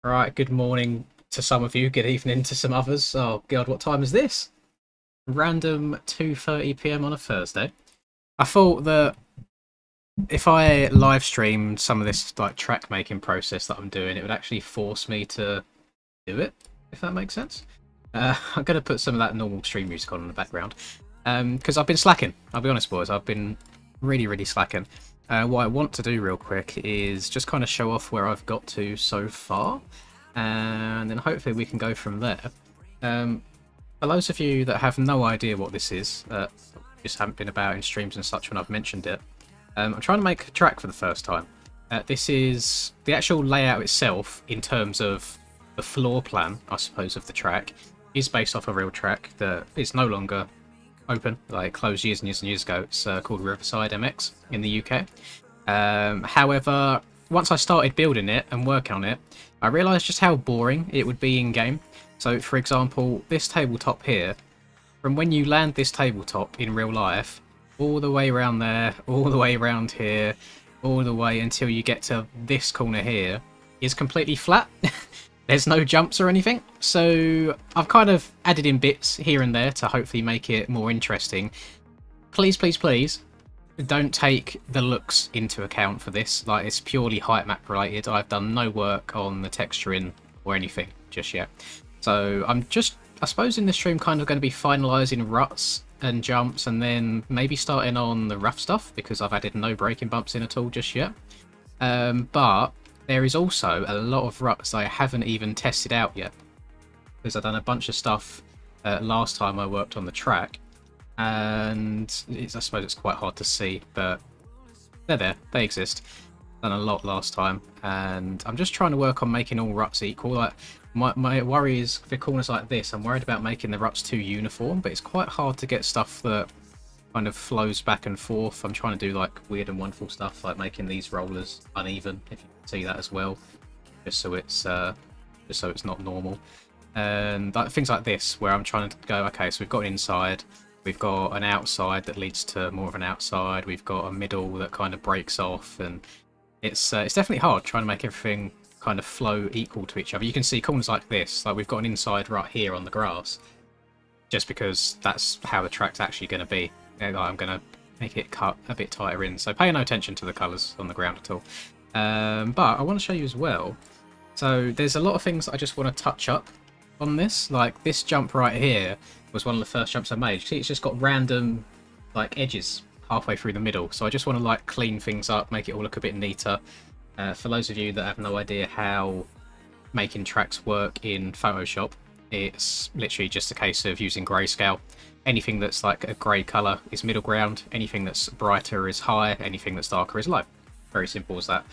Right, good morning to some of you, good evening to some others. Oh god, what time is this? Random 2:30 p.m. on a Thursday. I thought that if I live streamed some of this like track making process that I'm doing, it would actually force me to do it, if that makes sense. I'm gonna put some of that normal stream music on in the background. Because I've been slacking, I'll be honest boys, I've been really slacking. What I want to do real quick is just kind of show off where I've got to so far, and then hopefully we can go from there. For those of you that have no idea what this is, just haven't been about in streams and such when I've mentioned it, I'm trying to make a track for the first time. This is the actual layout itself in terms of the floor plan, I suppose, of the track, is based off a real track that is no longer open, like closed years and years and years ago. It's called Riverside MX in the UK. However, once I started building it and working on it, I realised just how boring it would be in game. So for example, this tabletop here, from when you land this tabletop in real life, all the way around there, all the way around here, all the way until you get to this corner here, is completely flat. There's no jumps or anything, so I've kind of added in bits here and there to hopefully make it more interesting. Please, please, please, don't take the looks into account for this. Like, it's purely height map related. I've done no work on the texturing or anything just yet. So I'm just, I suppose in this stream, kind of going to be finalising ruts and jumps, and then maybe starting on the rough stuff, because I've added no braking bumps in at all just yet. But there is also a lot of ruts I haven't even tested out yet, because I've done a bunch of stuff last time I worked on the track, and I suppose it's quite hard to see, but they're there, they exist. Done a lot last time, and I'm just trying to work on making all ruts equal. Like, my worry is for corners like this, I'm worried about making the ruts too uniform, but it's quite hard to get stuff that kind of flows back and forth. I'm trying to do like weird and wonderful stuff, like making these rollers uneven, if you can see that as well, just so it's not normal. And things like this, where I'm trying to go, okay, so we've got an inside, we've got an outside that leads to more of an outside, we've got a middle that kind of breaks off, and it's definitely hard trying to make everything kind of flow equal to each other. You can see corners like this, like we've got an inside right here on the grass, just because that's how the track's actually going to be. I'm going to make it cut a bit tighter in, so pay no attention to the colours on the ground at all. But I want to show you as well, so there's a lot of things I just want to touch up on this. Like this jump right here was one of the first jumps I made. See, it's just got random like edges halfway through the middle, so I just want to like clean things up, make it all look a bit neater. For those of you that have no idea how making tracks work in Photoshop, it's literally just a case of using grayscale. Anything that's like a grey colour is middle ground, anything that's brighter is high, anything that's darker is low. Very simple as that.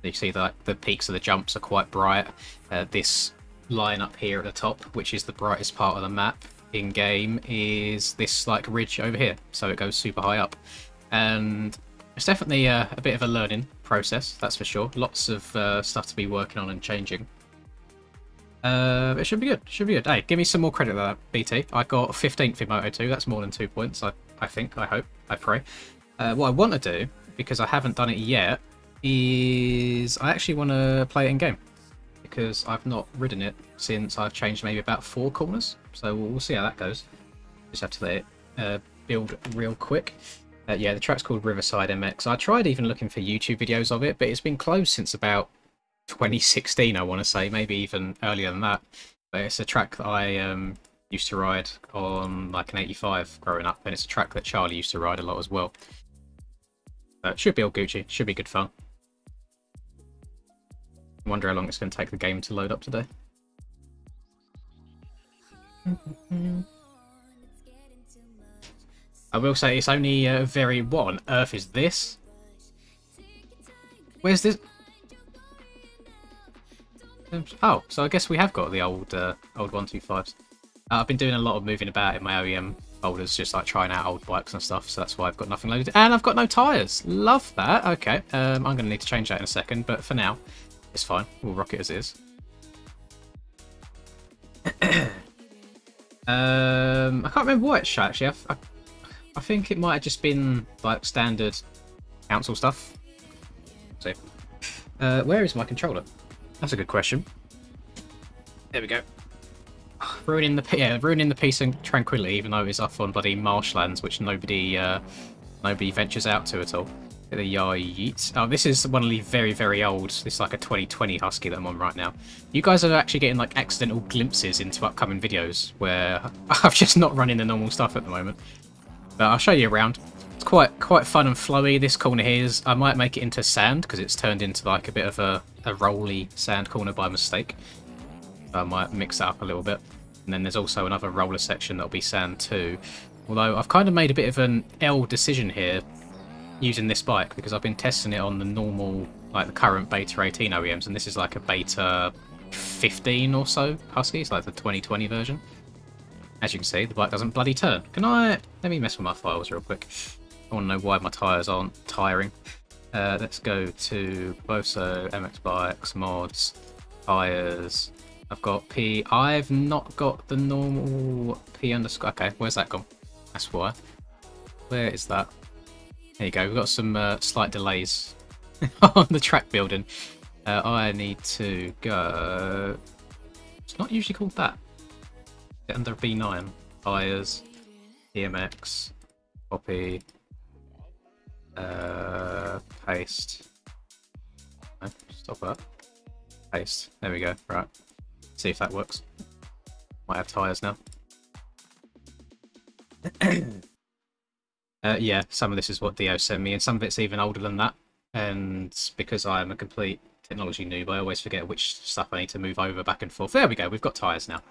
You see that the peaks of the jumps are quite bright. This line up here at the top, which is the brightest part of the map in game, is this like ridge over here, so it goes super high up. And it's definitely a bit of a learning process, that's for sure. Lots of stuff to be working on and changing. It should be good. Should be good. Hey, give me some more credit for that, BT. I got 15th in Moto 2. That's more than 2 points. I think. I hope. I pray. What I want to do, because I haven't done it yet, is I actually want to play it in game, because I've not ridden it since I've changed maybe about 4 corners. So we'll see how that goes. Just have to let it build real quick. Yeah, the track's called Riverside MX. I tried even looking for YouTube videos of it, but it's been closed since about 2016, I want to say, maybe even earlier than that. But it's a track that I used to ride on like an 85 growing up, and it's a track that Charlie used to ride a lot as well. It should be all Gucci, should be good fun. I wonder how long it's going to take the game to load up today. I will say it's only very... What on earth is this? Where's this? Oh, so I guess we have got the old 125s. I've been doing a lot of moving about in my OEM folders, just like trying out old bikes and stuff, so that's why I've got nothing loaded. And I've got no tyres! Love that! Okay, I'm going to need to change that in a second, but for now, it's fine. We'll rock it as is. I can't remember what it's shot, actually. I think it might have just been like standard council stuff. So, where is my controller? That's a good question. There we go. Ruining the peace and tranquility, even though it's up on bloody marshlands, which nobody ventures out to at all. The Yeet. Oh, this is one of the very, very old. This is like a 2020 Husky that I'm on right now. You guys are actually getting like accidental glimpses into upcoming videos where I'm just not running the normal stuff at the moment. But I'll show you around. It's quite fun and flowy. This corner here is, I might make it into sand because it's turned into like a bit of a rolly sand corner by mistake. I might mix that up a little bit. And then there's also another roller section that'll be sand too. Although I've kind of made a bit of an L decision here using this bike because I've been testing it on the normal, like the current Beta 18 OEMs, and this is like a Beta 15 or so Husky. It's like the 2020 version. As you can see, the bike doesn't bloody turn. Let me mess with my files real quick. I want to know why my tyres aren't tiring. Let's go to Boso, MX Bikes, Mods, Tyres. I've got P. I've not got the normal P underscore. Okay, where's that gone? That's why. Where is that? There you go. We've got some slight delays on the track building. I need to go. It's not usually called that. Get under B9. Tyres, DMX, copy, paste. No, stop that. Paste. There we go. Right. See if that works. Might have tyres now. Yeah, some of this is what Dio sent me, and some of it's even older than that. And because I am a complete technology noob, I always forget which stuff I need to move over back and forth. There we go, we've got tyres now.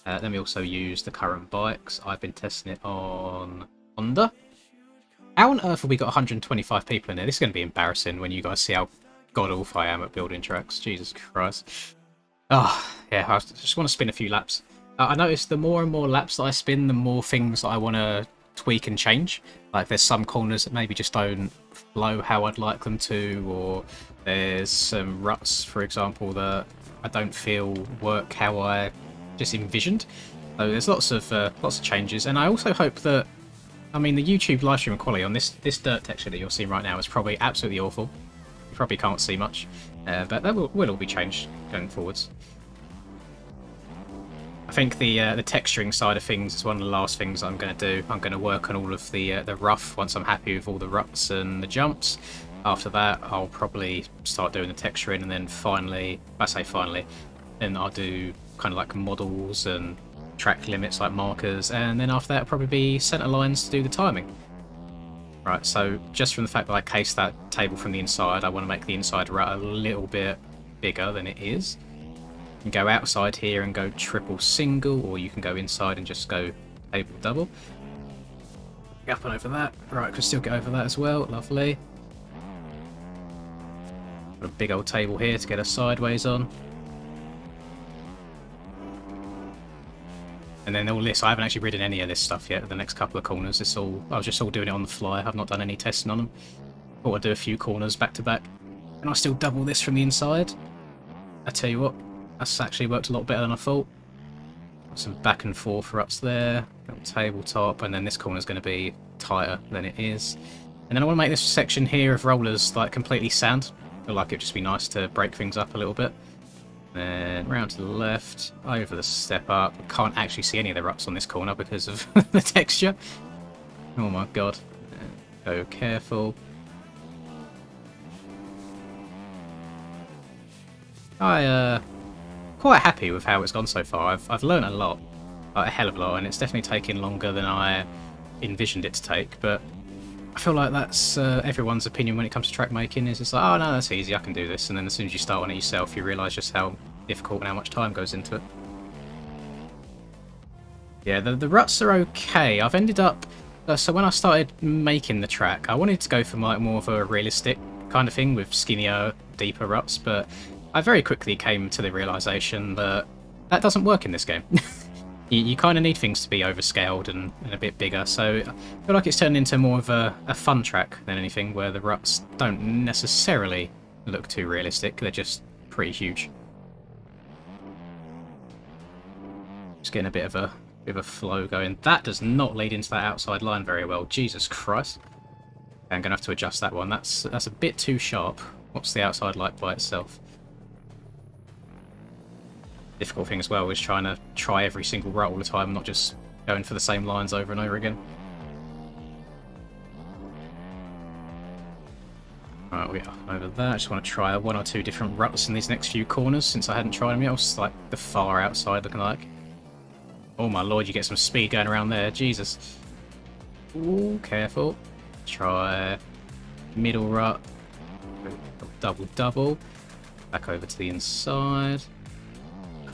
Then we also use the current bikes. I've been testing it on Honda. How on earth have we got 125 people in there? This is going to be embarrassing when you guys see how god-awful I am at building tracks. Jesus Christ. Oh, yeah, I just want to spin a few laps. I noticed the more and more laps that I spin, the more things that I want to tweak and change. Like there's some corners that maybe just don't flow how I'd like them to, or there's some ruts, for example, that I don't feel work how I just envisioned. So there's lots of changes, and I also hope that, I mean, the YouTube live stream quality on this dirt texture that you're seeing right now is probably absolutely awful. You probably can't see much, but that will all be changed going forwards. I think the texturing side of things is one of the last things I'm going to do. I'm going to work on all of the rough once I'm happy with all the ruts and the jumps. After that, I'll probably start doing the texturing, and then finally, I say finally, then I'll do kind of like models and track limits like markers, and then after that it'll probably be center lines to do the timing. Right, so just from the fact that I cased that table from the inside, I want to make the inside rut a little bit bigger than it is. You can go outside here and go triple single, or you can go inside and just go table double. Up and over that. Right, can still get over that as well. Lovely. Got a big old table here to get us sideways on. And then all this, I haven't actually ridden any of this stuff yet. The next couple of corners, I was just all doing it on the fly. I've not done any testing on them. Thought I'd do a few corners back to back. And I'll still double this from the inside. I tell you what, that's actually worked a lot better than I thought. Got some back and forth ruts there. Little tabletop, and then this corner's going to be tighter than it is. And then I want to make this section here of rollers like completely sand. I feel like it'd just be nice to break things up a little bit. Then round to the left, over the step up. Can't actually see any of the ruts on this corner because of the texture. Oh my god. Go careful. Quite happy with how it's gone so far. I've learned a lot, like a hell of a lot, and it's definitely taken longer than I envisioned it to take, but I feel like that's everyone's opinion when it comes to track making. Is it's like, oh no, that's easy, I can do this, and then as soon as you start on it yourself, you realise just how difficult and how much time goes into it. Yeah, the ruts are okay. I've ended up... so when I started making the track, I wanted to go for like more of a realistic kind of thing with skinnier, deeper ruts, but I very quickly came to the realisation that that doesn't work in this game. You kind of need things to be overscaled and a bit bigger, so I feel like it's turned into more of a fun track than anything, where the ruts don't necessarily look too realistic, they're just pretty huge. Just getting a bit of a flow going. That does not lead into that outside line very well. Jesus Christ. I'm going to have to adjust that one. That's a bit too sharp. What's the outside like by itself? Difficult thing as well is trying to try every single rut all the time, not just going for the same lines over and over again. Right, we are over there. I just want to try 1 or 2 different ruts in these next few corners since I hadn't tried them yet. It's like the far outside looking like. Oh my lord, you get some speed going around there. Jesus. Ooh, careful. Try middle rut. Double double. Back over to the inside.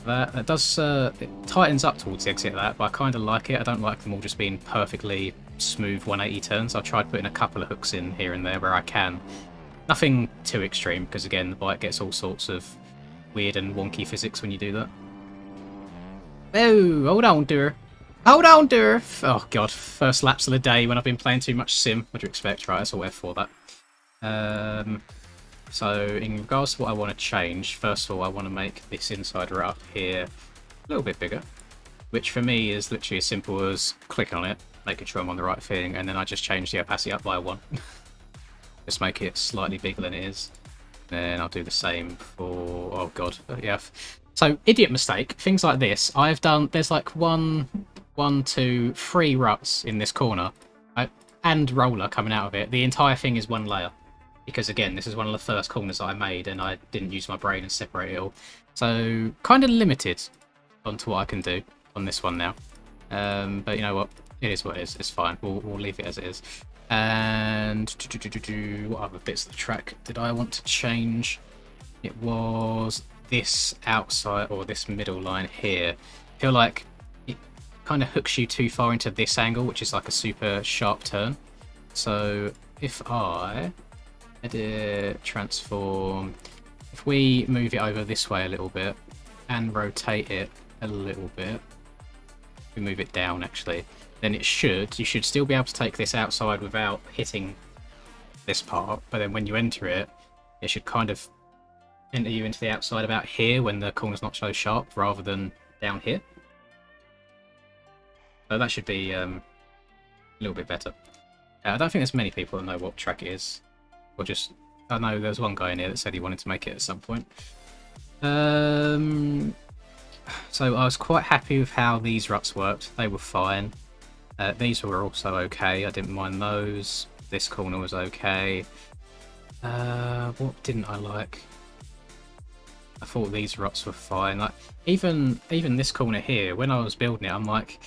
That does it tightens up towards the exit of that, but I kind of like it. I don't like them all just being perfectly smooth 180 turns. I've tried putting a couple of hooks in here and there where I can. Nothing too extreme, because again the bike gets all sorts of weird and wonky physics when you do that. Oh, hold on, dear. Hold on, dear. Oh god, first laps of the day when I've been playing too much sim. What do you expect? Right, that's all F4 that. So in regards to what I want to change, first of all I want to make this inside rut up here a little bit bigger, which for me is literally as simple as clicking on it, making sure I'm on the right thing, and then I just change the opacity up by 1. Just make it slightly bigger than it is. Then I'll do the same for, oh god, yeah. So idiot mistake, things like this, I've done, there's like 1, 2, 3 ruts in this corner, and roller coming out of it. The entire thing is 1 layer. Because again, this is one of the first corners that I made and I didn't use my brain and separate it all. So kind of limited onto what I can do on this one now. But you know what? It is what it is. It's fine. We'll leave it as it is. And what other bits of the track did I want to change? It was this outside or this middle line here. I feel like it kind of hooks you too far into this angle, which is like a super sharp turn. So if I edit, transform, if we move it over this way a little bit and rotate it a little bit, we move it down actually, then you should still be able to take this outside without hitting this part, but then when you enter it, it should kind of enter you into the outside about here when the corner's not so sharp rather than down here. So that should be a little bit better. I don't think there's many people that know what track it is. Or just, I know there was one guy in here that said he wanted to make it at some point. So I was quite happy with how these ruts worked. They were fine. These were also okay. I didn't mind those. This corner was okay. What didn't I like? I thought these ruts were fine. Like even this corner here, when I was building it, I'm like,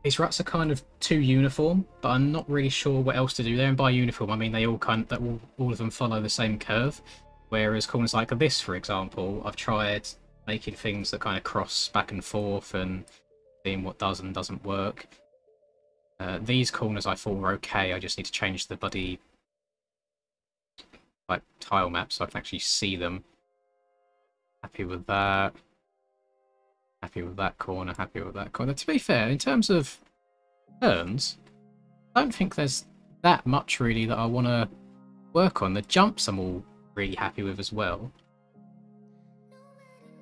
these ruts are kind of too uniform, but I'm not really sure what else to do there. And by uniform, I mean they all all of them follow the same curve. Whereas corners like this, for example, I've tried making things that kind of cross back and forth and seeing what does and doesn't work. These corners I thought were okay. I just need to change the bloody like tile map so I can actually see them. Happy with that. Happy with that corner, happy with that corner. To be fair, in terms of turns, I don't think there's that much really that I want to work on. The jumps I'm all really happy with as well.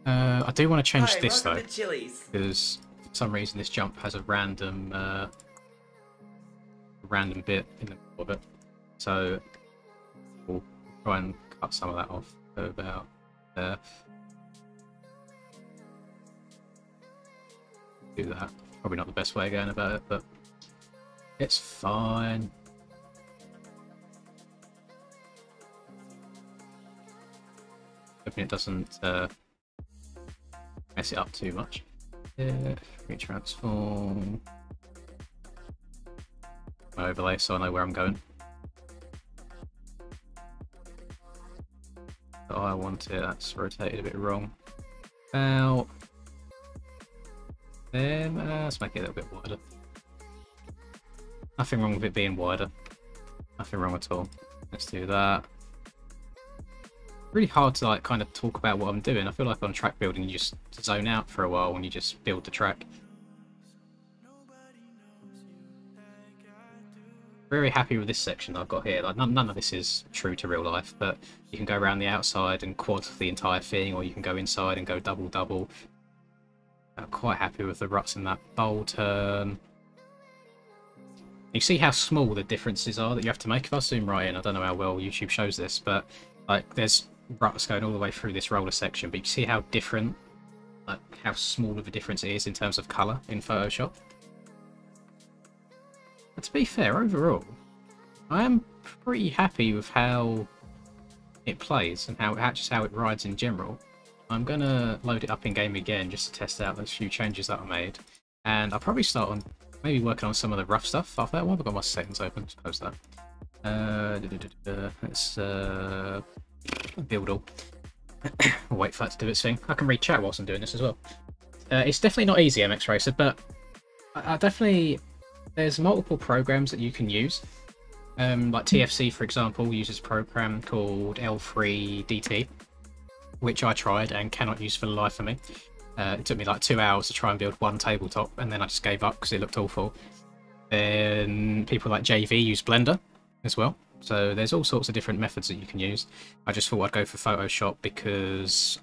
I do want to change this though, because for some reason this jump has a random bit in the middle of it. So we'll try and cut some of that off about there. Do that. Probably not the best way of going about it, but it's fine. Hoping it doesn't mess it up too much. Yeah, retransform. My overlay so I know where I'm going. Oh, I want it, that's rotated a bit wrong. About then, let's make it a little bit wider. Nothing wrong with it being wider. Nothing wrong at all. Let's do that. Really hard to like kind of talk about what I'm doing. I feel like on track building you just zone out for a while when you just build the track. Very happy with this section that I've got here. Like none of this is true to real life, but you can go around the outside and quad the entire thing, or you can go inside and go double. I'm quite happy with the ruts in that bowl turn. You see how small the differences are that you have to make. If I zoom right in, I don't know how well YouTube shows this, but like there's ruts going all the way through this roller section, but you see how different like how small of a difference it is in terms of colour in Photoshop. But to be fair, overall, I am pretty happy with how it plays and just how it rides in general. I'm gonna load it up in game again just to test out those few changes that I made, and I'll probably start on maybe working on some of the rough stuff after that. Why have I got my settings open? Let's close that. Let's build all. I'll wait for that to do its thing. I can read chat whilst I'm doing this as well. It's definitely not easy, MX Racer, but I definitely... There's multiple programs that you can use. Like TFC, for example, uses a program called L3DT, which I tried and cannot use for the life of me. It took me like 2 hours to try and build one tabletop, and then I just gave up because it looked awful. Then people like JV use Blender as well. So there's all sorts of different methods that you can use. I just thought I'd go for Photoshop because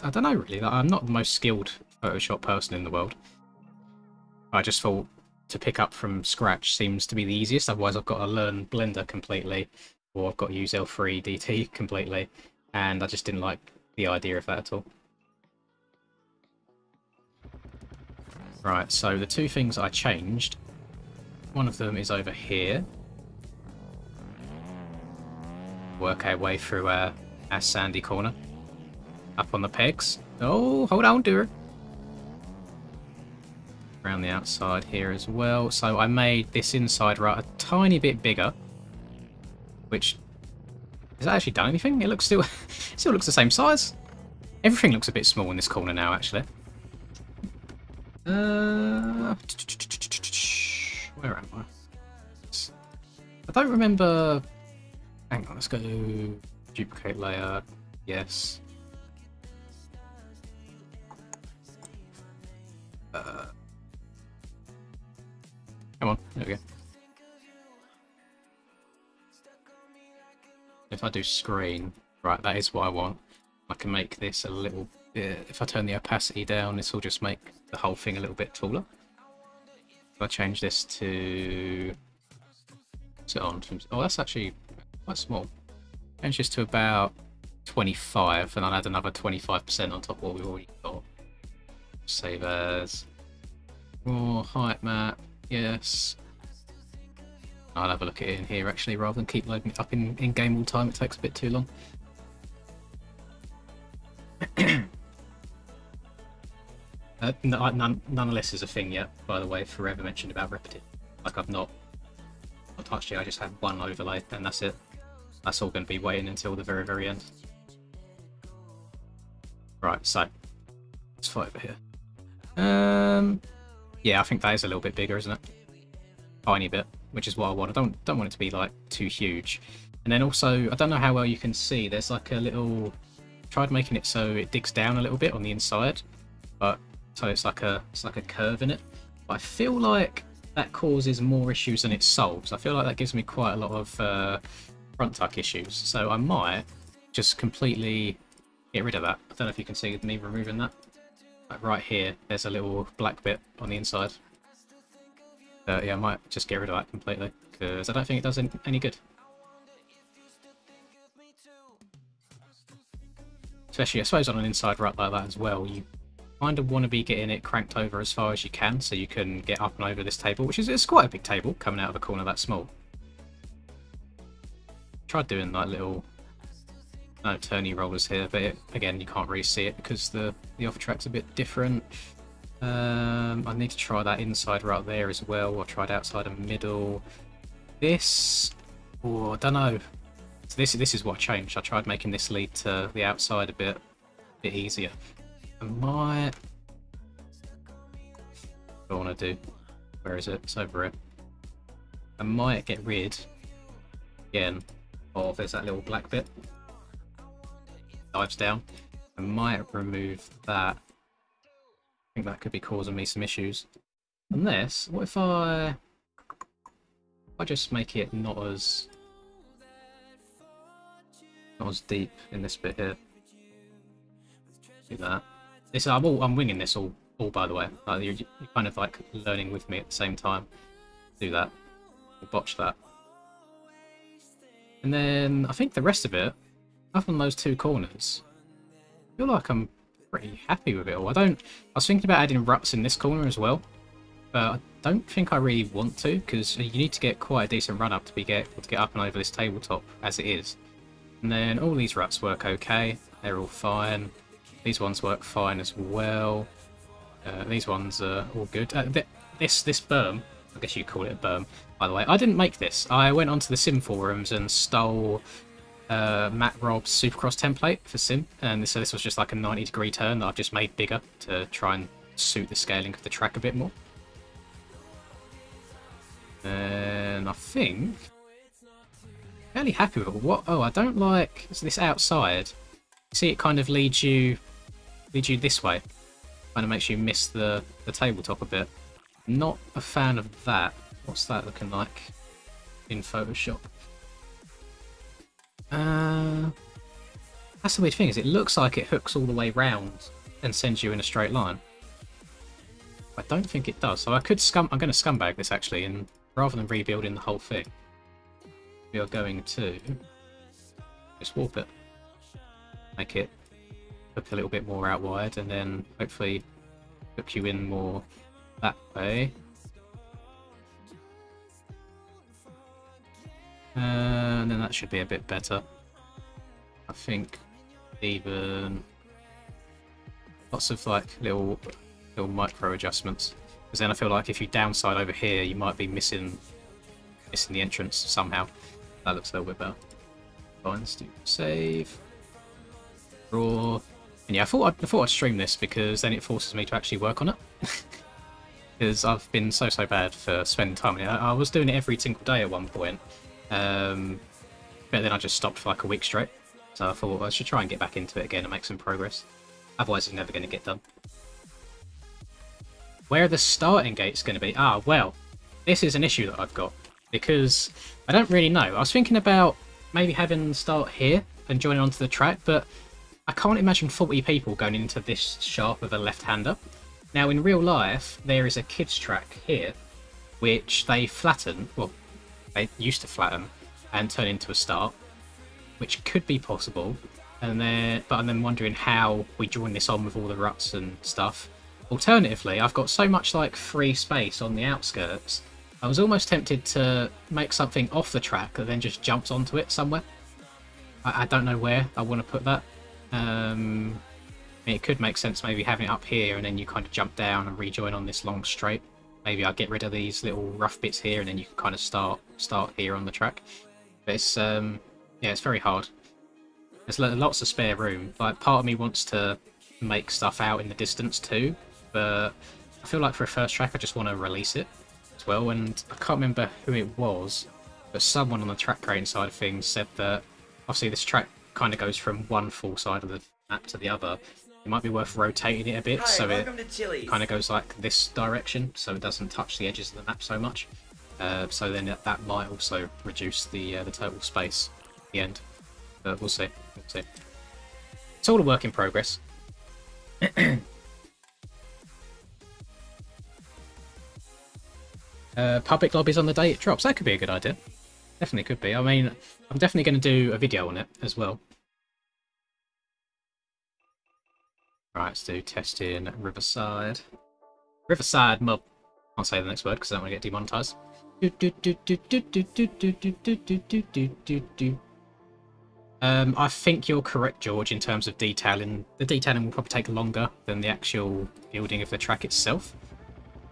I don't know really. Like, I'm not the most skilled Photoshop person in the world. I just thought to pick up from scratch seems to be the easiest. Otherwise, I've got to learn Blender completely, or I've got to use L3DT completely, and I just didn't like the idea of that at all. Right, so the two things I changed. One of them is over here. Work our way through our sandy corner. Up on the pegs. Oh, hold on, dear. Around the outside here as well. So I made this inside right a tiny bit bigger. Which... Has that actually done anything? It looks still looks the same size. Everything looks a bit small in this corner now, actually. Where am I? I don't remember... Hang on, let's go duplicate layer. Yes. Come on, there we go. If I do screen, right, that is what I want. I can make this a little bit... If I turn the opacity down, this will just make the whole thing a little bit taller. If I change this to... What's it on? Oh, that's actually quite small. Change this to about 25, and I'll add another 25% on top of what we've already got. Save as... Raw height map, yes. I'll have a look at it in here actually, rather than keep loading it up in game all the time. It takes a bit too long. None of this is a thing yet, by the way. Forever mentioned about repetitive. Like I've not touched it. I just had one overlay, and that's it. That's all going to be waiting until the very, very end. Right, so let's fight over here. Yeah, I think that is a little bit bigger, isn't it? Tiny bit, which is what I want. I don't want it to be like too huge. And then also, I don't know how well you can see. There's like a little. Tried making it so it digs down a little bit on the inside, but so it's like a curve in it. But I feel like that causes more issues than it solves. I feel like that gives me quite a lot of front tuck issues. So I might just completely get rid of that. I don't know if you can see me removing that. Like right here, there's a little black bit on the inside. Yeah, I might just get rid of that completely, because I don't think it does any good. Especially, I suppose, on an inside rut like that as well, you kind of want to be getting it cranked over as far as you can, so you can get up and over this table, which is it's quite a big table, coming out of a corner that small. Tried doing like little turny rollers here, but again, you can't really see it because the off track's a bit different. I need to try that inside right there as well. I tried outside and middle. This, oh, I don't know. So this is what I changed. I tried making this lead to the outside a bit easier. I might. What do I want to do? Where is it? It's over it. I might get rid again of there's that little black bit. Dives down. I might remove that. I think that could be causing me some issues. Unless, what if I just make it not as deep in this bit here? Do that. I'm winging this all by the way. Like you're kind of like learning with me at the same time. Do that. We'll botch that. And then I think the rest of it, other than those two corners, I feel like I'm pretty happy with it all. I was thinking about adding ruts in this corner as well, but I don't think I really want to, because you need to get quite a decent run up to be able to get up and over this tabletop as it is. And then all these ruts work okay, they're all fine. These ones work fine as well. These ones are all good. This berm, I guess you call it a berm, by the way. I didn't make this. I went onto the Sim forums and stole Matt Rob's Supercross template for Sim, and so this was just like a 90-degree turn that I've just made bigger to try and suit the scaling of the track a bit more. And I think fairly happy with it. What? Oh, I don't like this outside. See, it kind of leads you this way. Kind of makes you miss the tabletop a bit. Not a fan of that. What's that looking like in Photoshop? That's the weird thing, is it looks like it hooks all the way round and sends you in a straight line. I don't think it does, so I'm going to scumbag this actually, and rather than rebuilding the whole thing, we are going to just warp it. Make it hook a little bit more out wide, and then hopefully hook you in more that way. And then that should be a bit better. I think even lots of like little micro adjustments, because then I feel like if you downside over here, you might be missing the entrance somehow. That looks a little bit better. Fine, let's do save, draw, and yeah, I thought I'd stream this because then it forces me to actually work on it. Because I've been so bad for spending time on it. I was doing it every single day at one point, but then I just stopped for like a week straight. So I thought I should try and get back into it again and make some progress. Otherwise it's never going to get done. Where are the starting gates going to be? Ah, well, this is an issue that I've got, because I don't really know. I was thinking about maybe having them start here and joining onto the track, but I can't imagine 40 people going into this sharp of a left-hander. Now, in real life, there is a kids track here, which they flatten, well, they used to flatten and turn into a start, which could be possible. And then, but I'm then wondering how we join this on with all the ruts and stuff. Alternatively, I've got so much like free space on the outskirts, I was almost tempted to make something off the track that then just jumps onto it somewhere. I don't know where I want to put that. It could make sense maybe having it up here and then you kind of jump down and rejoin on this long straight. Maybe I'll get rid of these little rough bits here and then you can kind of start here on the track. But it's yeah, it's very hard. There's lots of spare room. Like, part of me wants to make stuff out in the distance too, but I feel like for a first track I just want to release it as well. And I can't remember who it was, but someone on the track creating side of things said that obviously this track kind of goes from one full side of the map to the other. It might be worth rotating it a bit. Hi, so it kind of goes like this direction, so it doesn't touch the edges of the map so much. So then that might also reduce the total space at the end. But we'll see. We'll see. It's all a work in progress. Public lobbies on the day it drops. That could be a good idea. Definitely could be. I mean, I'm definitely going to do a video on it as well. Right, let's do testing Riverside. Riverside mob. Can't say the next word because I don't want to get demonetized. I think you're correct, George, in terms of detailing. The detailing will probably take longer than the actual building of the track itself.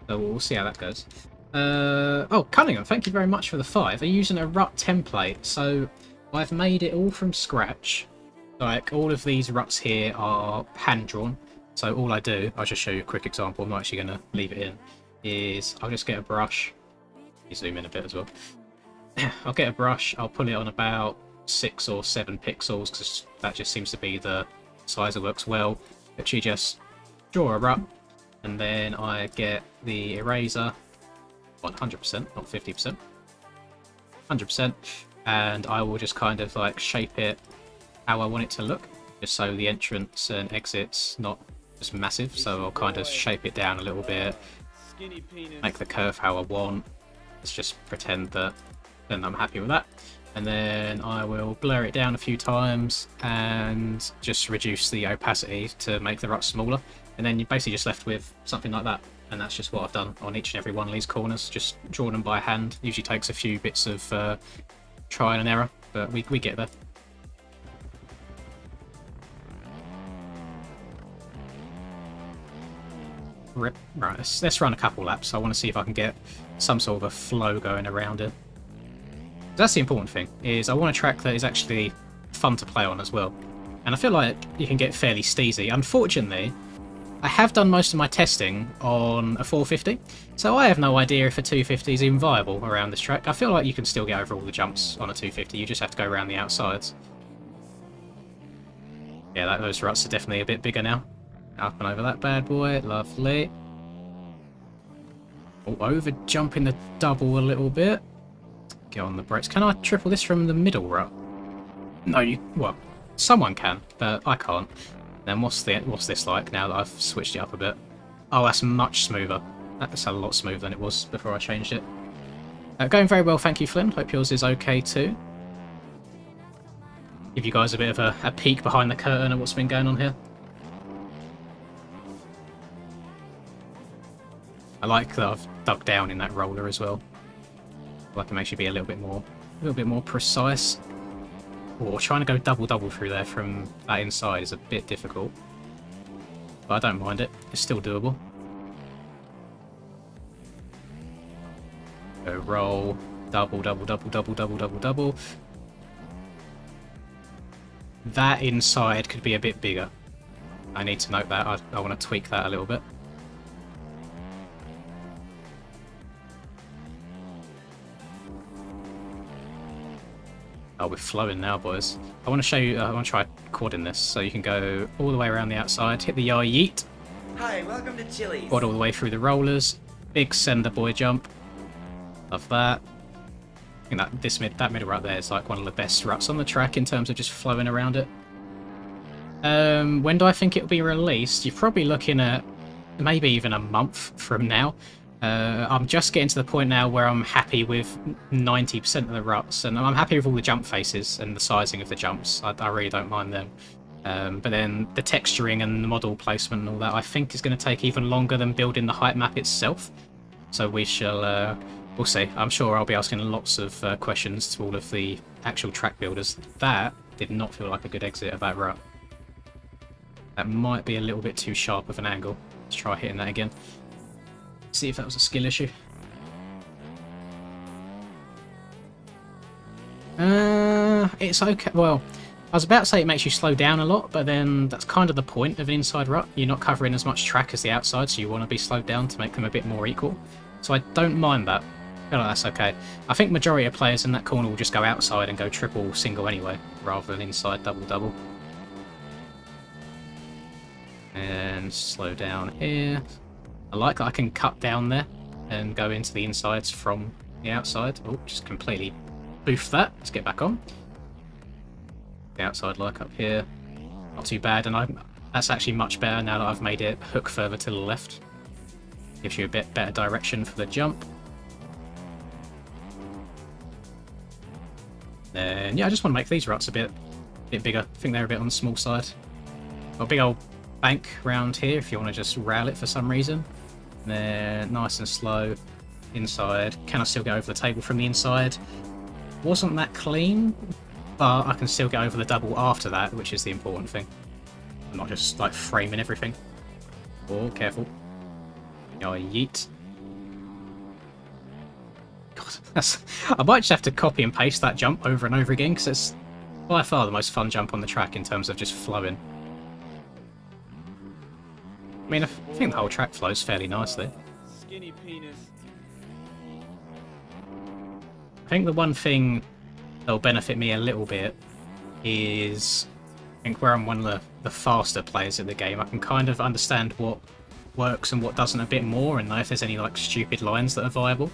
So we'll see how that goes. Oh, Cunningham, thank you very much for the 5. I'm using a rut template, so I've made it all from scratch. Like, all of these ruts here are hand-drawn. So all I do, I'll just show you a quick example, I'm not actually going to leave it in, is I'll just get a brush. You zoom in a bit as well. I'll get a brush, I'll pull it on about 6 or 7 pixels, because that just seems to be the size that works well. Actually just draw a rut, and then I get the eraser, 100%, not 50%, 100%, and I will just kind of like shape it how I want it to look, just so the entrance and exit's not just massive. So I'll kind of shape it down a little bit, make the curve how I want. Let's just pretend that then I'm happy with that. And then I will blur it down a few times and just reduce the opacity to make the rut smaller. And then you're basically just left with something like that. And that's just what I've done on each and every one of these corners. Just drawn them by hand. Usually takes a few bits of trial and error, but we get there. Right, let's run a couple laps. I want to see if I can get some sort of a flow going around it. That's the important thing, is I want a track that is actually fun to play on as well. And I feel like you can get fairly steezy. Unfortunately, I have done most of my testing on a 450, so I have no idea if a 250 is even viable around this track. I feel like you can still get over all the jumps on a 250, you just have to go around the outsides. Yeah, those ruts are definitely a bit bigger now. Up and over that bad boy, lovely. Oh, over jumping the double a little bit. Get on the brakes. Can I triple this from the middle rut? No, well, someone can, but I can't. Then what's this like now that I've switched it up a bit? Oh, that's much smoother. That's a lot smoother than it was before I changed it. Going very well, thank you, Flynn. Hope yours is okay too. Give you guys a bit of a peek behind the curtain of what's been going on here. I like that I've dug down in that roller as well. Like it makes you be a little bit more precise. Or trying to go double through there from that inside is a bit difficult. But I don't mind it. It's still doable. Go roll, double. That inside could be a bit bigger. I need to note that. I want to tweak that a little bit. Oh, we're flowing now, boys. I want to show you, I want to try quadding this. So you can go all the way around the outside, hit the yah yeet. Hi, welcome to Chili's. Quad all the way through the rollers. Big sender boy jump. Love that. I think that middle rut there is like one of the best ruts on the track in terms of just flowing around it. When do I think it'll be released? You're probably looking at maybe even a month from now. I'm just getting to the point now where I'm happy with 90% of the ruts, and I'm happy with all the jump faces and the sizing of the jumps. I really don't mind them. But then the texturing and the model placement and all that, I think is going to take even longer than building the height map itself. So we shall, we'll see. I'm sure I'll be asking lots of questions to all of the actual track builders. That did not feel like a good exit of that rut. That might be a little bit too sharp of an angle. Let's try hitting that again. See if that was a skill issue. It's okay. Well, I was about to say it makes you slow down a lot, but then that's kind of the point of an inside rut. You're not covering as much track as the outside, so you want to be slowed down to make them a bit more equal. So I don't mind that. I feel like that's okay. I think majority of players in that corner will just go outside and go triple single anyway, rather than inside double. And slow down here. I like that I can cut down there and go into the insides from the outside. Oh, just completely boofed that. Let's get back on. The outside like up here. Not too bad, and that's actually much better now that I've made it hook further to the left. Gives you a bit better direction for the jump. Then, yeah, I just want to make these ruts a bit bigger. I think they're a bit on the small side. Got a big old bank round here if you want to just rail it for some reason. And then nice and slow inside. Can I still get over the table from the inside? Wasn't that clean, but I can still get over the double after that, which is the important thing. I'm not just like framing everything. Oh, careful. Oh, yeet. God, I might just have to copy and paste that jump over and over again, because it's by far the most fun jump on the track in terms of just flowing. I mean, I think the whole track flows fairly nicely. Skinny penis. I think the one thing that'll benefit me a little bit is, I think where I'm one of the faster players in the game, I can kind of understand what works and what doesn't a bit more, and know if there's any like stupid lines that are viable,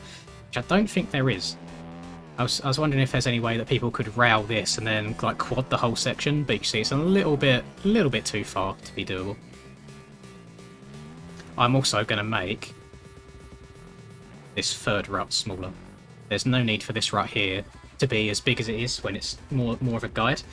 which I don't think there is. I was wondering if there's any way that people could rail this and then like quad the whole section, but you see it's a little bit too far to be doable. I'm also going to make this third rut smaller. There's no need for this rut here to be as big as it is when it's more of a guide.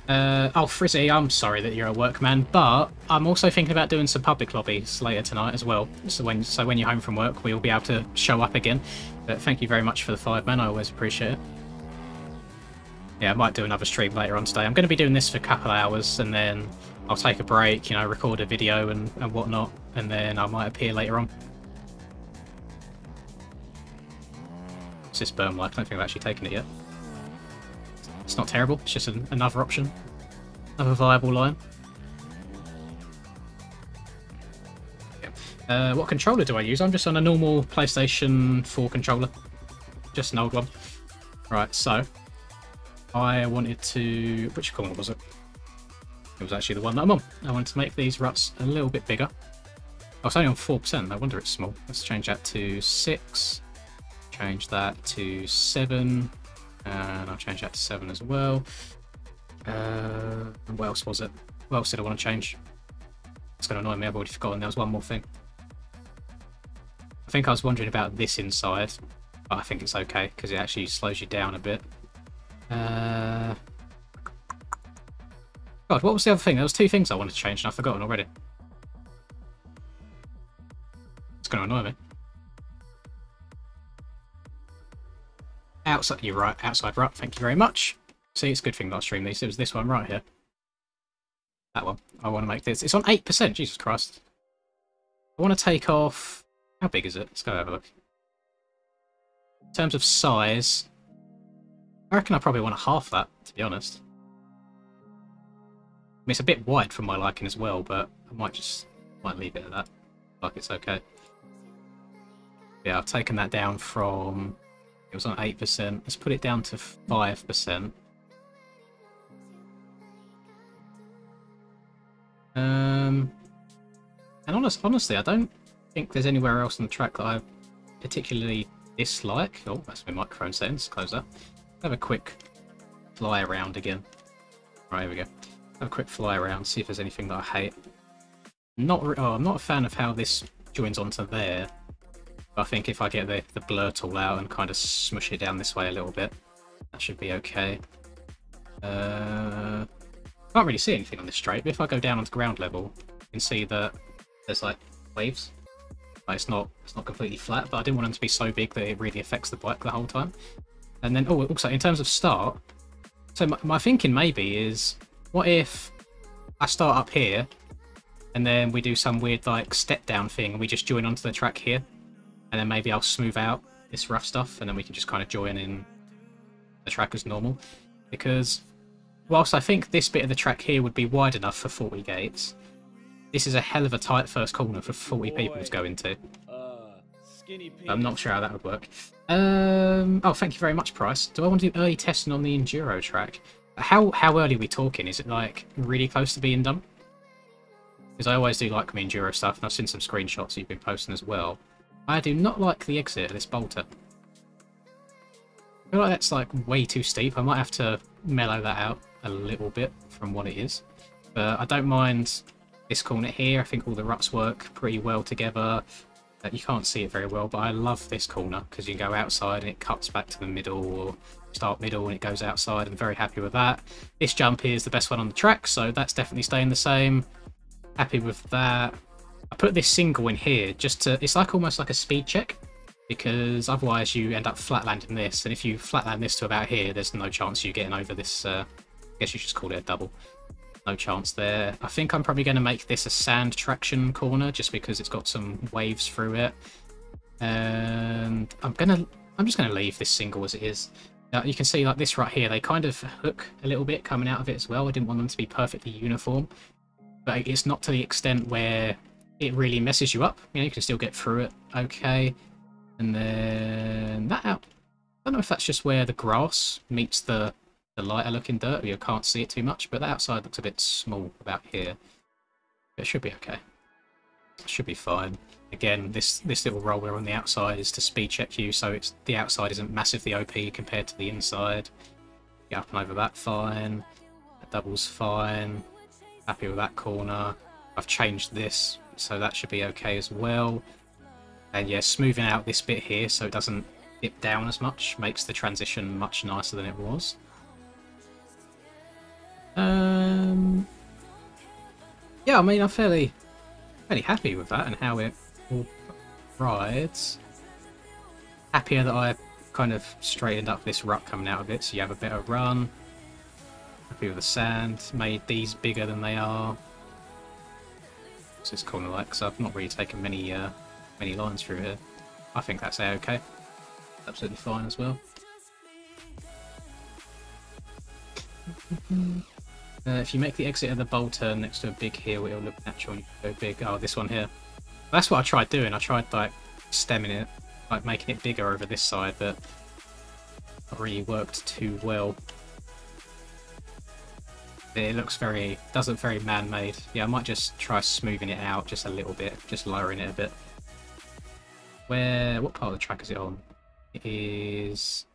Oh, Frizzy, I'm sorry that you're a workman, but I'm also thinking about doing some public lobbies later tonight as well. So when you're home from work, we'll be able to show up again. But thank you very much for the 5 man. I always appreciate it. Yeah, I might do another stream later on today. I'm going to be doing this for a couple of hours, and then I'll take a break, you know, record a video and whatnot, and then I might appear later on. What's this berm like? I don't think I've actually taken it yet. It's not terrible, it's just another option. Another viable line. Yeah. What controller do I use? I'm just on a normal PlayStation 4 controller. Just an old one. Right, so I wanted to... which corner was it? It was actually the one that I'm on. I wanted to make these ruts a little bit bigger. Oh, it's only on 4%. No wonder it's small. Let's change that to 6. Change that to 7. And I'll change that to 7 as well. What else was it? What else did I want to change? It's going to annoy me. I've already forgotten. There was one more thing. I think I was wondering about this inside, but I think it's okay because it actually slows you down a bit. God, what was the other thing? There was 2 things I wanted to change and I've forgotten already. It's going to annoy me. Outside, you're right, outside rut, thank you very much. See, it's a good thing that I streamed these. It was this one right here. That one. I want to make this. It's on 8%, Jesus Christ. I want to take off... how big is it? Let's go have a look. In terms of size, I reckon I probably want to half that, to be honest. I mean, it's a bit wide for my liking as well, but I might leave it at that. Like it's okay. Yeah, I've taken that down from... it was on 8%. Let's put it down to 5%. And honestly, I don't think there's anywhere else on the track that I particularly dislike. Oh, that's my microphone settings. Close that. Have a quick fly around again. Right, here we go. Have a quick fly around, see if there's anything that I hate. I'm not a fan of how this joins onto there. I think if I get the blur tool out and kind of smush it down this way a little bit, that should be okay. Can't really see anything on this straight, but if I go down onto ground level, you can see that there's like waves. Like, it's not completely flat, but I didn't want them to be so big that it really affects the bike the whole time. And then, oh, also in terms of start, so my thinking maybe is, what if I start up here, and then we do some weird like step down thing, and we just join onto the track here? And then maybe I'll smooth out this rough stuff, and then we can just kind of join in the track as normal. Because whilst I think this bit of the track here would be wide enough for 40 gates, this is a hell of a tight first corner for 40 people to go into. I'm not sure how that would work. Oh, thank you very much, Price. Do I want to do early testing on the Enduro track? How early are we talking? Is it like really close to being done? Because I always do like my Enduro stuff, and I've seen some screenshots you've been posting as well. I do not like the exit of this bolter. I feel like that's like way too steep. I might have to mellow that out a little bit from what it is. But I don't mind this corner here. I think all the ruts work pretty well together. You can't see it very well, but I love this corner because you can go outside and it cuts back to the middle, or start middle and it goes outside. I'm very happy with that. This jump here is the best one on the track, so that's definitely staying the same. Happy with that. I put this single in here just to, it's like almost like a speed check, because otherwise you end up flat landing this, and if you flat land this to about here, there's no chance you getting over this, I guess you just call it a double. No chance there. I think I'm probably going to make this a sand traction corner just because it's got some waves through it. And I'm just going to leave this single as it is. Now you can see like this right here, they kind of hook a little bit coming out of it as well. I didn't want them to be perfectly uniform, but it's not to the extent where it really messes you up. You know, you can still get through it okay. And then that out. I don't know if that's just where the grass meets the lighter looking dirt. You can't see it too much, but the outside looks a bit small about here. But it should be okay. It should be fine. Again, this little roller on the outside is to speed check you, so it's the outside isn't massively OP compared to the inside. Get up and over that, fine. That double's fine. Happy with that corner. I've changed this, so that should be okay as well. And yeah, smoothing out this bit here so it doesn't dip down as much, makes the transition much nicer than it was. Yeah, I mean, I'm fairly happy with that and how it all rides. Happier that I kind of straightened up this rut coming out of it, so you have a better run. Happy with the sand, made these bigger than they are. What's this corner like? Because I've not really taken many lines through here. I think that's okay. Absolutely fine as well. If you make the exit of the bowl turn next to a big hill, it'll look natural and you go big. Oh, this one here. That's what I tried doing. I tried like stemming it, like making it bigger over this side, but not really worked too well. It looks does look very man-made. Yeah, I might just try smoothing it out just a little bit, just lowering it a bit. What part of the track is it on? It is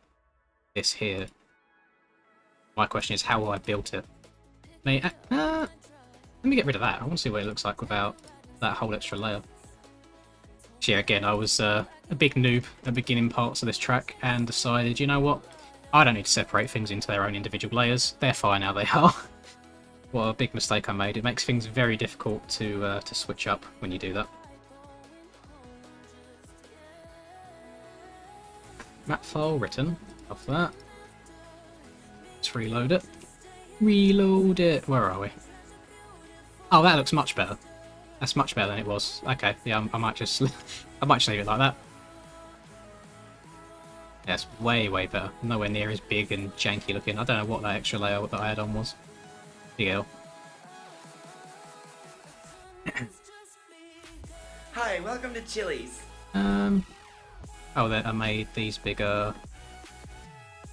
this here. My question is how I built it. Let me get rid of that. I want to see what it looks like without that whole extra layer. So yeah, again, I was a big noob at the beginning parts of this track and decided, you know what? I don't need to separate things into their own individual layers. They're fine how they are. What a big mistake I made. It makes things very difficult to switch up when you do that. Map file written. Love that. Let's reload it. Reload it. Where are we? Oh, that looks much better. That's much better than it was. Okay, yeah, I might just leave it like that. Yeah, it's way better. Nowhere near as big and janky looking. I don't know what that extra layer that I had on was. Big L. Hi, welcome to Chili's. Oh, I made these bigger.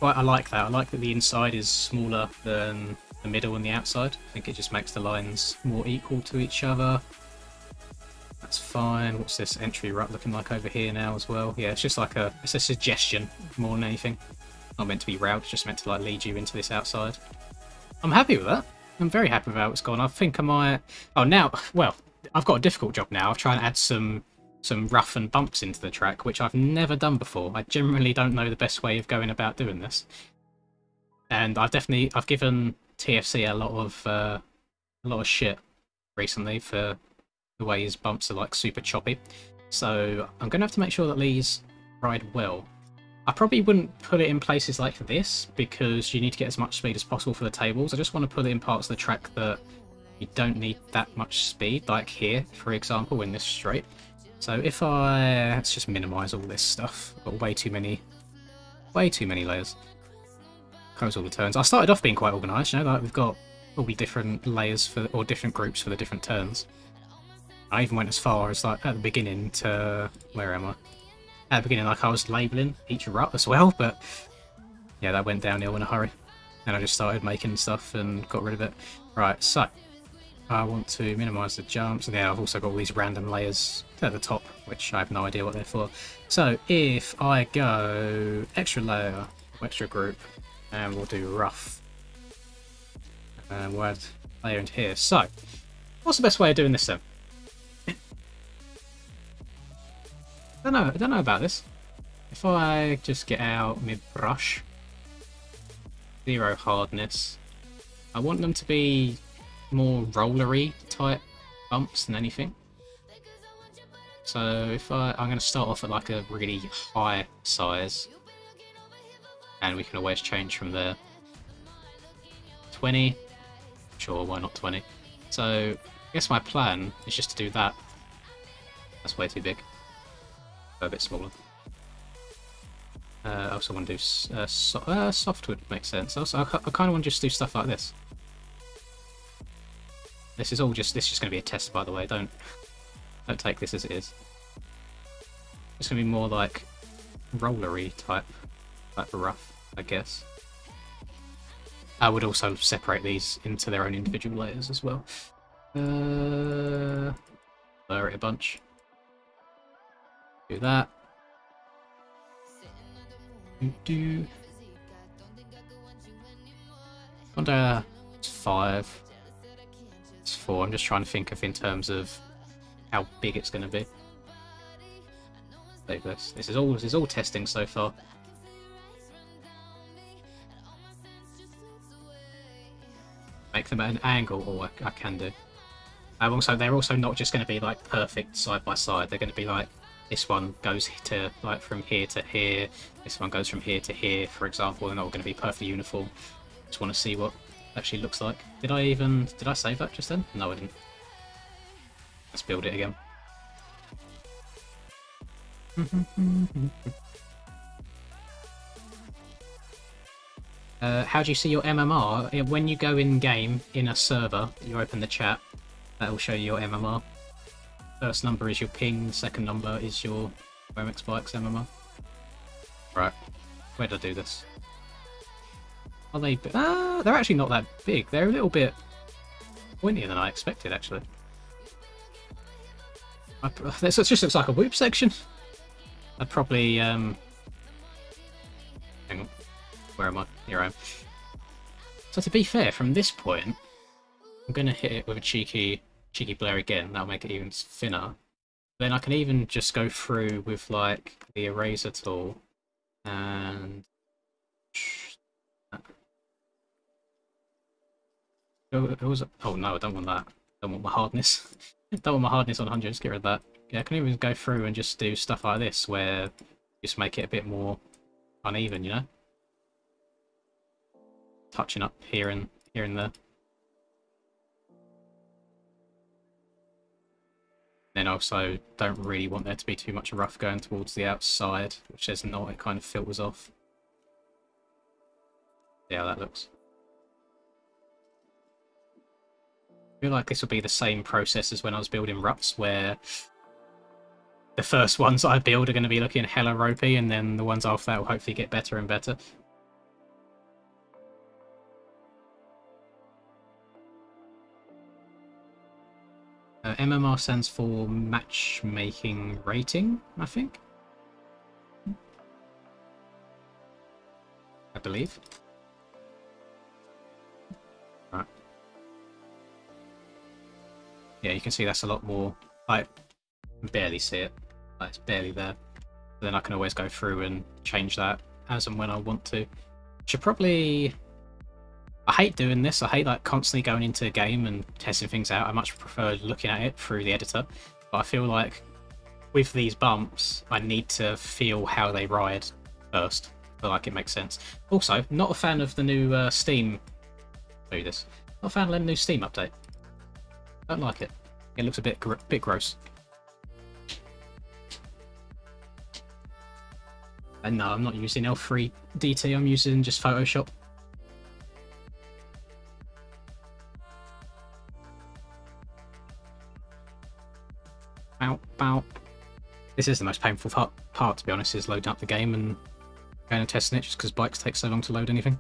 Well, I like that. I like that the inside is smaller than the middle and the outside. I think it just makes the lines more equal to each other. That's fine. What's this entry rut looking like over here now as well? Yeah, it's just like it's a suggestion more than anything. Not meant to be route, just meant to like lead you into this outside. I'm happy with that. I'm very happy with how it's gone. I think I might... Oh, now... Well, I've got a difficult job now. I've tried to add some rough and bumps into the track, which I've never done before. I generally don't know the best way of going about doing this. And I've given TFC a lot of shit recently for the way his bumps are like super choppy. So I'm going to have to make sure that these ride well. I probably wouldn't put it in places like this because you need to get as much speed as possible for the tables. I just want to put it in parts of the track that you don't need that much speed, like here, for example, in this straight. So if let's just minimise all this stuff. I've got way too many layers. Close all the turns. I started off being quite organised, you know, like we've got all the different layers or different groups for the different turns. I even went as far as like at the beginning to where am I? At the beginning, like I was labelling each rut as well, but yeah, that went downhill in a hurry. And I just started making stuff and got rid of it. Right, so I want to minimise the jumps. And yeah, I've also got all these random layers at the top, which I have no idea what they're for. So if I go extra layer, extra group, and we'll do rough. And we'll add layer into here. So, what's the best way of doing this then? I don't know about this. If I just get out my brush, 0 hardness, I want them to be more rollery type bumps than anything. So if I'm going to start off at like a really high size, and we can always change from there. 20, sure, why not 20? So I guess my plan is just to do that. That's way too big. A bit smaller. I also want to do softwood, makes sense. Also, I kind of want to just do stuff like this. This is just going to be a test, by the way. Don't take this as it is. It's going to be more like rollery type rough, I guess. I would also separate these into their own individual layers as well. Blur it a bunch. Do that. Under it's 5. It's 4. I'm just trying to think of in terms of how big it's going to be. Save this. This is all testing so far. Make them at an angle, or I can do. Also, they're also not just going to be like perfect side by side. They're going to be like, this one goes to like from here to here. This one goes from here to here, for example. They're not going to be perfectly uniform. Just want to see what it actually looks like. Did I save that just then? No, I didn't. Let's build it again. How do you see your MMR? When you go in game in a server, you open the chat. That will show you your MMR. First number is your ping. Second number is your MX Bikes MMR. Right, where did I do this? Are they? They're actually not that big. They're a little bit pointier than I expected, actually. This just looks like a whoop section. I'd probably hang on. Where am I? Here I am. So to be fair, from this point, I'm going to hit it with a cheeky blare again. That'll make it even thinner. Then I can even just go through with like the eraser tool and oh no, I don't want that. I don't want my hardness. Don't want my hardness on 100. Just get rid of that. Yeah, I can even go through and just do stuff like this where just make it a bit more uneven, you know? Touching up here and there. Then also don't really want there to be too much rough going towards the outside, which there's not. It kind of filters off. See how that looks. I feel like this will be the same process as when I was building ruts, where the first ones I build are going to be looking hella ropey, and then the ones after that will hopefully get better and better. MMR stands for matchmaking rating, I think. I believe. Right. Yeah, you can see that's a lot more. I barely see it. Like, it's barely there. But then I can always go through and change that as and when I want to. Should probably. I hate doing this. I hate like constantly going into a game and testing things out. I much prefer looking at it through the editor. But I feel like with these bumps, I need to feel how they ride first. I feel like it makes sense. Also, not a fan of the new Steam. Do this. Not a fan of the new Steam update. Don't like it. It looks a bit gross. And no, I'm not using L3 DT. I'm using just Photoshop. Bow. This is the most painful part, to be honest, is loading up the game and going and testing it, just because bikes take so long to load anything.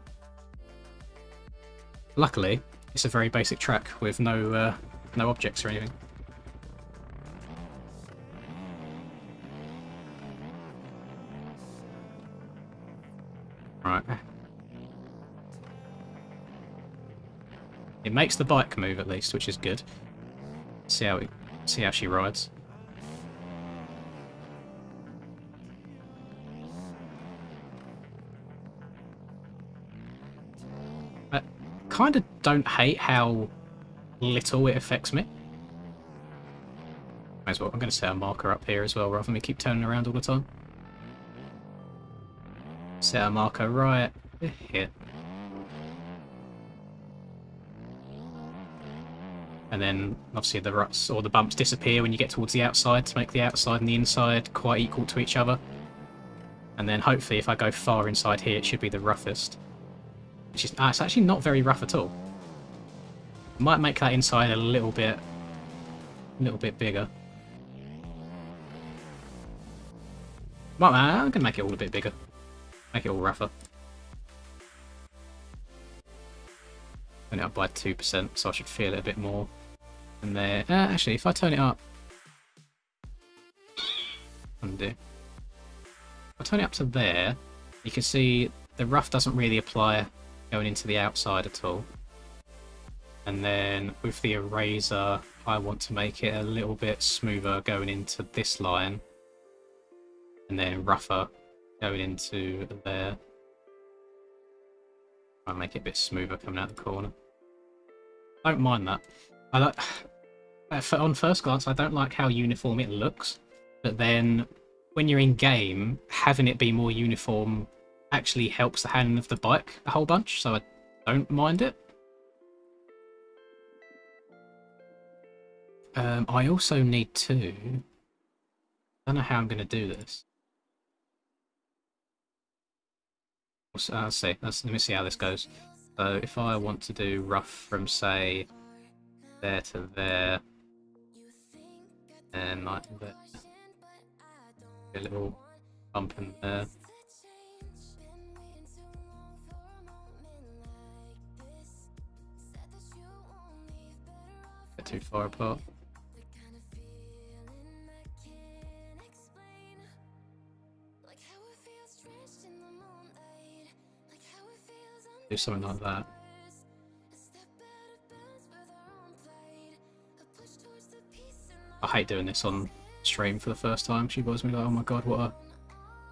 Luckily, it's a very basic track with no objects or anything. Right. It makes the bike move at least, which is good. See how she rides. I kind of don't hate how little it affects me. Might as well. I'm going to set a marker up here as well, rather than me keep turning around all the time. Set a marker right here. And then obviously the ruts or the bumps disappear when you get towards the outside to make the outside and the inside quite equal to each other. And then hopefully if I go far inside here, it should be the roughest. Which is, it's actually not very rough at all. Might make that inside a little bit bigger. I'm gonna make it all a bit bigger. Make it all rougher. Turn it up by 2%, so I should feel it a bit more. And there, actually, if I turn it up, undo. If I turn it up to there, you can see the rough doesn't really apply going into the outside at all. And then with the eraser, I want to make it a little bit smoother going into this line. and then rougher going into there. Try and make it a bit smoother coming out the corner. I don't mind that. I like on first glance, I don't like how uniform it looks, but then when you're in game, having it be more uniform actually helps the handling of the bike a whole bunch, so I don't mind it. I also need to... I don't know how I'm going to do this. Let's see. Let me see how this goes. So if I want to do rough from, say, there to there, and like there, a little bump in there. Get too far apart. Do something like that. I hate doing this on stream for the first time. She was me like, oh my god, what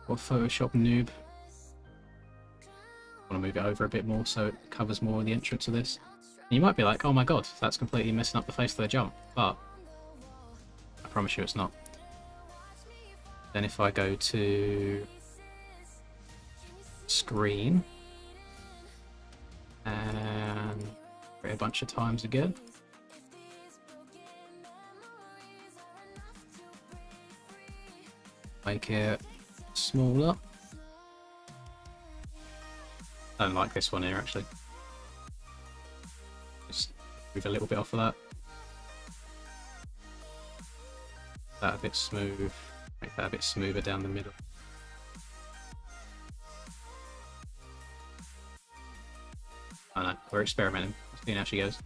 a Photoshop noob. I want to move it over a bit more so it covers more of the entrance of this. And you might be like, oh my god, that's completely messing up the face of the jump, but I promise you it's not. Then if I go to screen and create a bunch of times again. Make it smaller. I don't like this one here actually. Just move a little bit off of that. That a bit smooth. Make that a bit smoother down the middle. I don't know, we're experimenting. Seeing how she goes.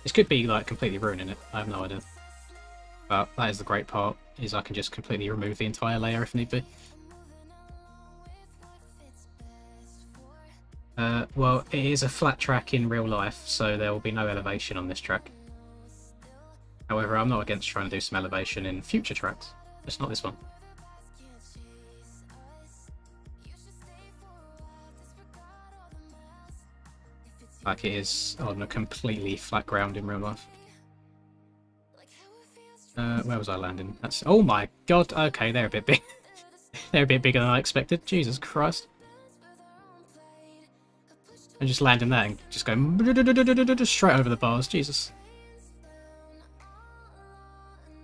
This could be like completely ruining it. I have no idea. But that is the great part, is I can just completely remove the entire layer if need be. Well, it is a flat track in real life, so there will be no elevation on this track. However, I'm not against trying to do some elevation in future tracks, just not this one. Like it is on a completely flat ground in real life. Where was I landing? That's... Oh my god, okay, they're a bit big. They're a bit bigger than I expected. Jesus Christ. And just landing that and just going straight over the bars. Jesus.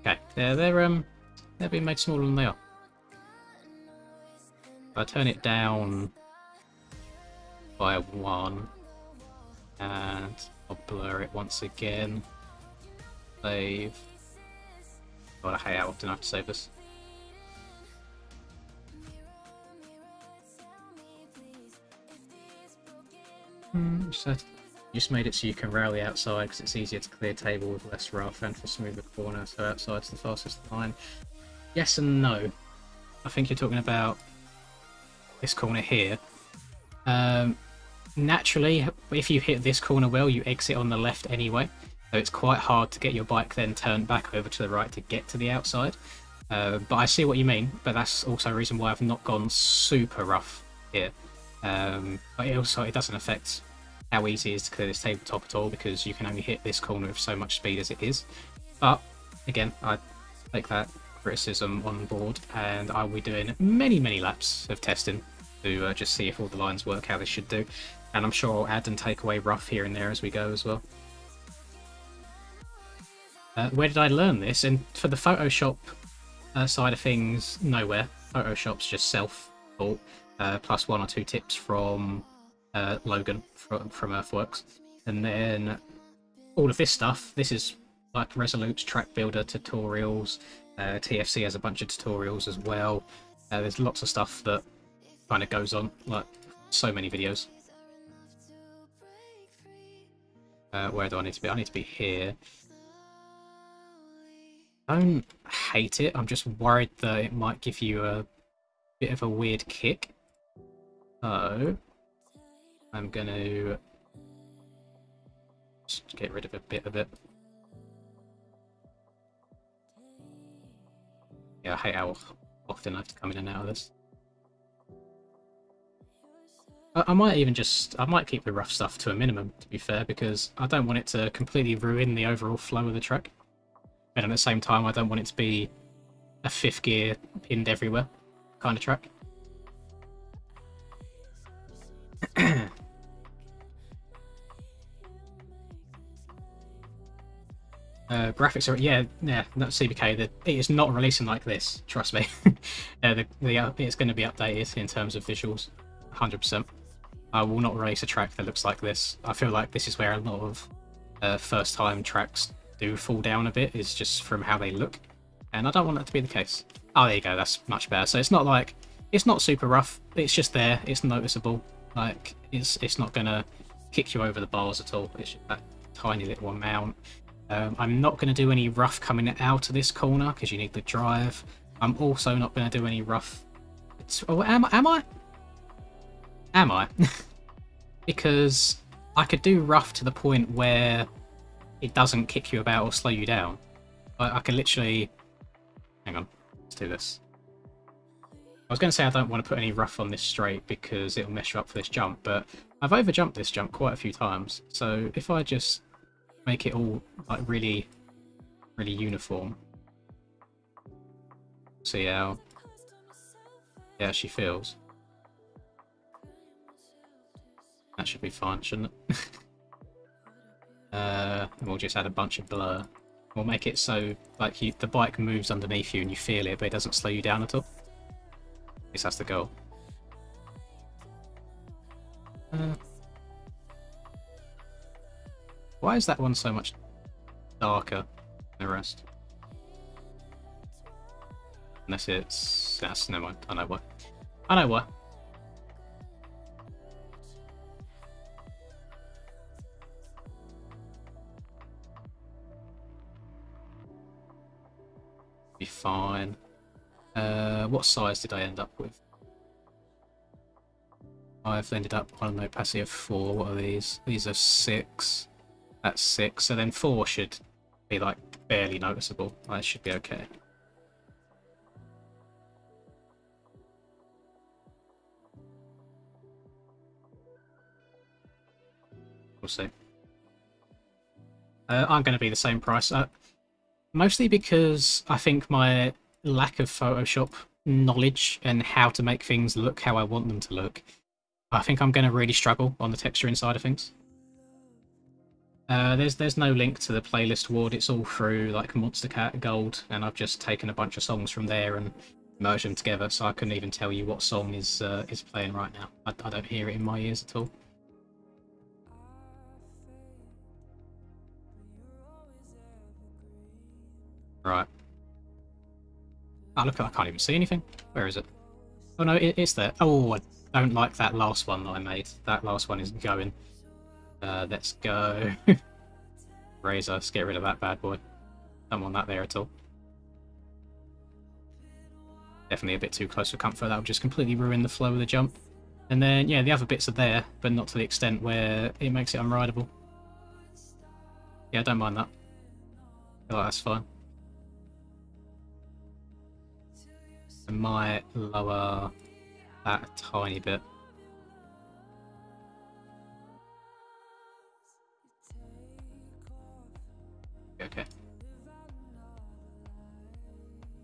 Okay, they're being made smaller than they are. If I turn it down by 1 and I'll blur it once again. Save. God, I hate how often I have to save this. Just made it so you can rally outside because it's easier to clear table with less rough and for smoother corner, so outside's the fastest line. Yes and no. I think you're talking about this corner here. Naturally, if you hit this corner well, you exit on the left anyway. So it's quite hard to get your bike then turned back over to the right to get to the outside. But I see what you mean, but that's also a reason why I've not gone super rough here. But it doesn't affect how easy it is to clear this tabletop at all, because you can only hit this corner with so much speed as it is. But again, I take that criticism on board, and I will be doing many laps of testing to just see if all the lines work how they should do. And I'm sure I'll add and take away rough here and there as we go as well. Where did I learn this? And for the Photoshop side of things, nowhere. Photoshop's just self-taught, plus 1 or 2 tips from Logan from Earthworks. And then all of this stuff, this is like Resolute's track builder tutorials. TFC has a bunch of tutorials as well. There's lots of stuff that kind of goes on, like so many videos. Where do I need to be? I need to be here. I don't hate it, I'm just worried that it might give you a bit of a weird kick. So I'm going to just get rid of a bit of it. Yeah, I hate how often I have to come in and out of this. I might even I might keep the rough stuff to a minimum, to be fair, because I don't want it to completely ruin the overall flow of the track. And at the same time, I don't want it to be a fifth gear pinned everywhere kind of track. Graphics are no CBK. It is not releasing like this. Trust me. It's going to be updated in terms of visuals, 100%. I will not release a track that looks like this. I feel like this is where a lot of first-time tracks do fall down a bit. Is just from how they look, and I don't want that to be the case. Oh, there you go. That's much better. So it's not super rough. It's just there. It's noticeable. Like it's not going to kick you over the bars at all. It's just that tiny little amount. I'm not going to do any rough coming out of this corner because you need the drive. I'm also not going to do any rough. Am I? Am I? Because I could do rough to the point where it doesn't kick you about or slow you down. I can literally... Hang on, let's do this. I was going to say I don't want to put any rough on this straight because it'll mess you up for this jump, but I've overjumped this jump quite a few times. So if I just make it all like really uniform, see how she feels. That should be fine, shouldn't it? We'll just add a bunch of blur. We'll make it so like the bike moves underneath you and you feel it, but it doesn't slow you down at all. At least that's the goal. Why is that one so much darker than the rest? Unless that's never mind. I know why. I know why. Be fine. What size did I end up with? I've ended up on an opacity of 4. What are these? These are 6. That's 6. So then 4 should be like barely noticeable. That should be okay. We'll see. I'm going to be the same price. Mostly because I think my lack of Photoshop knowledge and how to make things look how I want them to look, I think I'm going to really struggle on the texturing side of things. There's no link to the playlist award. It's all through like Monstercat Gold, and I've just taken a bunch of songs from there and merged them together, so I couldn't even tell you what song is playing right now. I don't hear it in my ears at all. Right. Oh, look, I can't even see anything. Where is it? Oh no, it's there. Oh, I don't like that last one that I made. That last one isn't going. Let's go. Razor, let's get rid of that bad boy. Don't want that there at all. Definitely a bit too close for comfort. That would just completely ruin the flow of the jump. And then, yeah, the other bits are there, but not to the extent where it makes it unrideable. Yeah, I don't mind that. I feel like that's fine. I might lower that a tiny bit. Okay.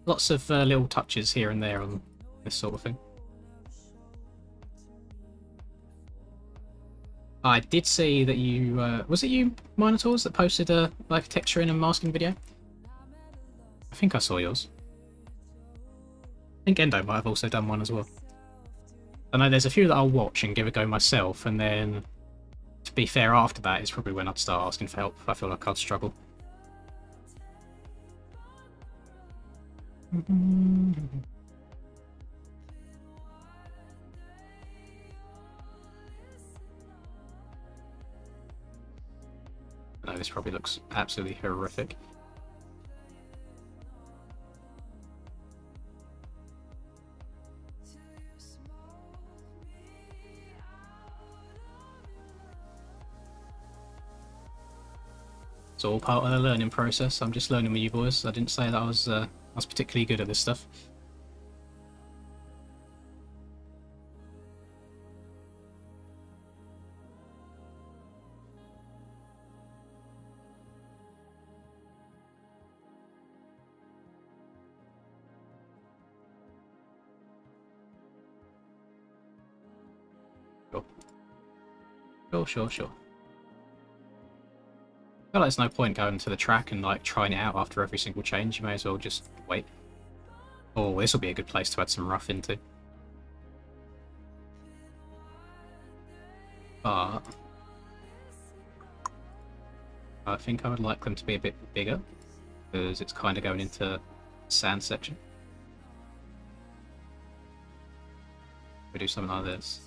Lots of little touches here and there on this sort of thing. I did see that you was it you Minotaurs that posted a like a texturing and masking video? I think I saw yours. I think Endo might have also done one as well. I know there's a few that I'll watch and give a go myself, and then to be fair, after that is probably when I'd start asking for help. I feel like I'd struggle. No, this probably looks absolutely horrific. It's all part of the learning process. I'm just learning with you boys. I didn't say that I was particularly good at this stuff. Sure, sure, sure. I feel like there's no point going to the track and like trying it out after every single change. You may as well just wait. Oh, this will be a good place to add some rough into. But I think I would like them to be a bit bigger because it's kind of going into sand section. We do something like this.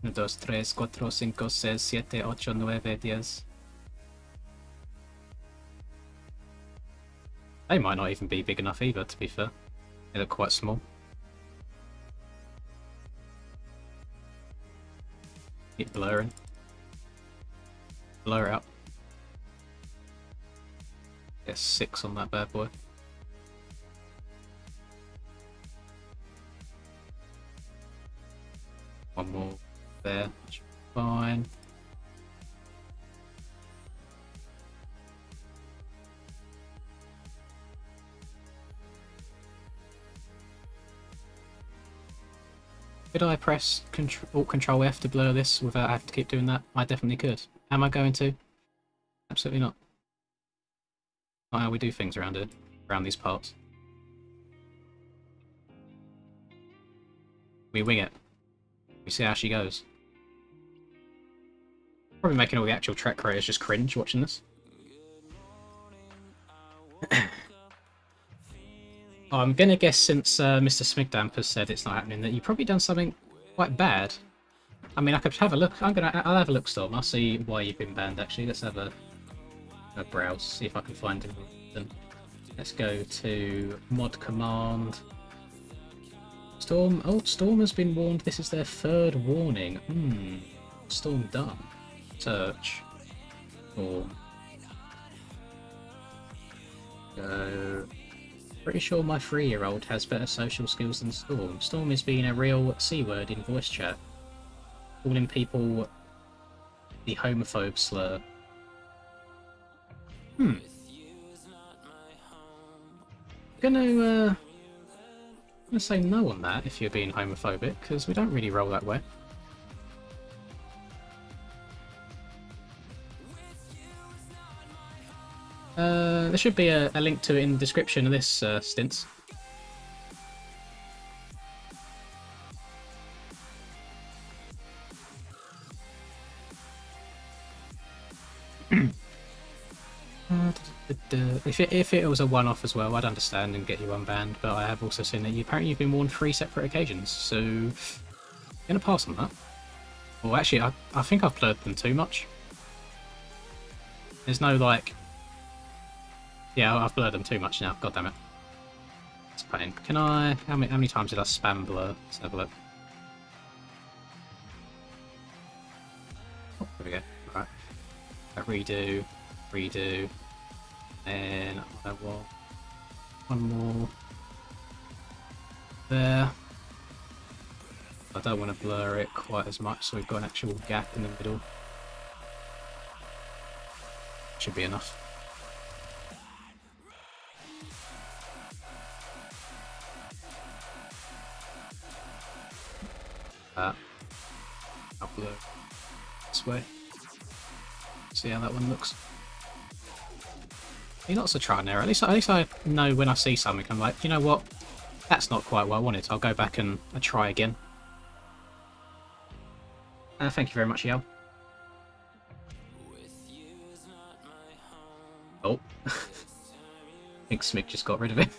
1, 2, 3, 4, 5, 6, 7, 8, 9, 10. They might not even be big enough either, to be fair. They look quite small. Keep blurring. Blur it up. Get 6 on that bad boy. One more there, which is fine. Could I press Alt Control F to blur this without having to keep doing that? I definitely could. Am I going to? Absolutely not. Not how we do things around here, around these parts. We wing it. We see how she goes. Probably making all the actual track creators just cringe watching this. I'm gonna guess since Mr. Smigdamp has said it's not happening that you've probably done something quite bad. I mean, I could have a look. I'll have a look, Storm. I'll see why you've been banned. Actually, let's have a browse, see if I can find him. Let's go to mod command. Storm. Oh, Storm has been warned. This is their 3rd warning. Storm done. Search. Storm. Go. Pretty sure my 3-year-old has better social skills than Storm. Storm is being a real C-word in voice chat. Calling people the homophobe slur. I'm gonna say no on that if you're being homophobic, because we don't really roll that way. There should be a link to it in the description of this stint. If it was a one-off as well, I'd understand and get you unbanned, but I have also seen that apparently you've been warned 3 separate occasions, so I'm going to pass on that. Well, actually, I think I've blurred them too much. There's no, like... Yeah, I've blurred them too much now, god damn it. It's a pain. Can I... How many times did I spam blur? Let's have a look. Oh, there we go. Alright. Redo. And I want one more there. I don't want to blur it quite as much, so we've got an actual gap in the middle. Should be enough. I'll blur this way. See how that one looks. Lots of trial and error. At least I know when I see something, I'm like, you know what? That's not quite what I wanted. I'll go back and try again. Thank you very much, Yel. Oh. I think Smig just got rid of it.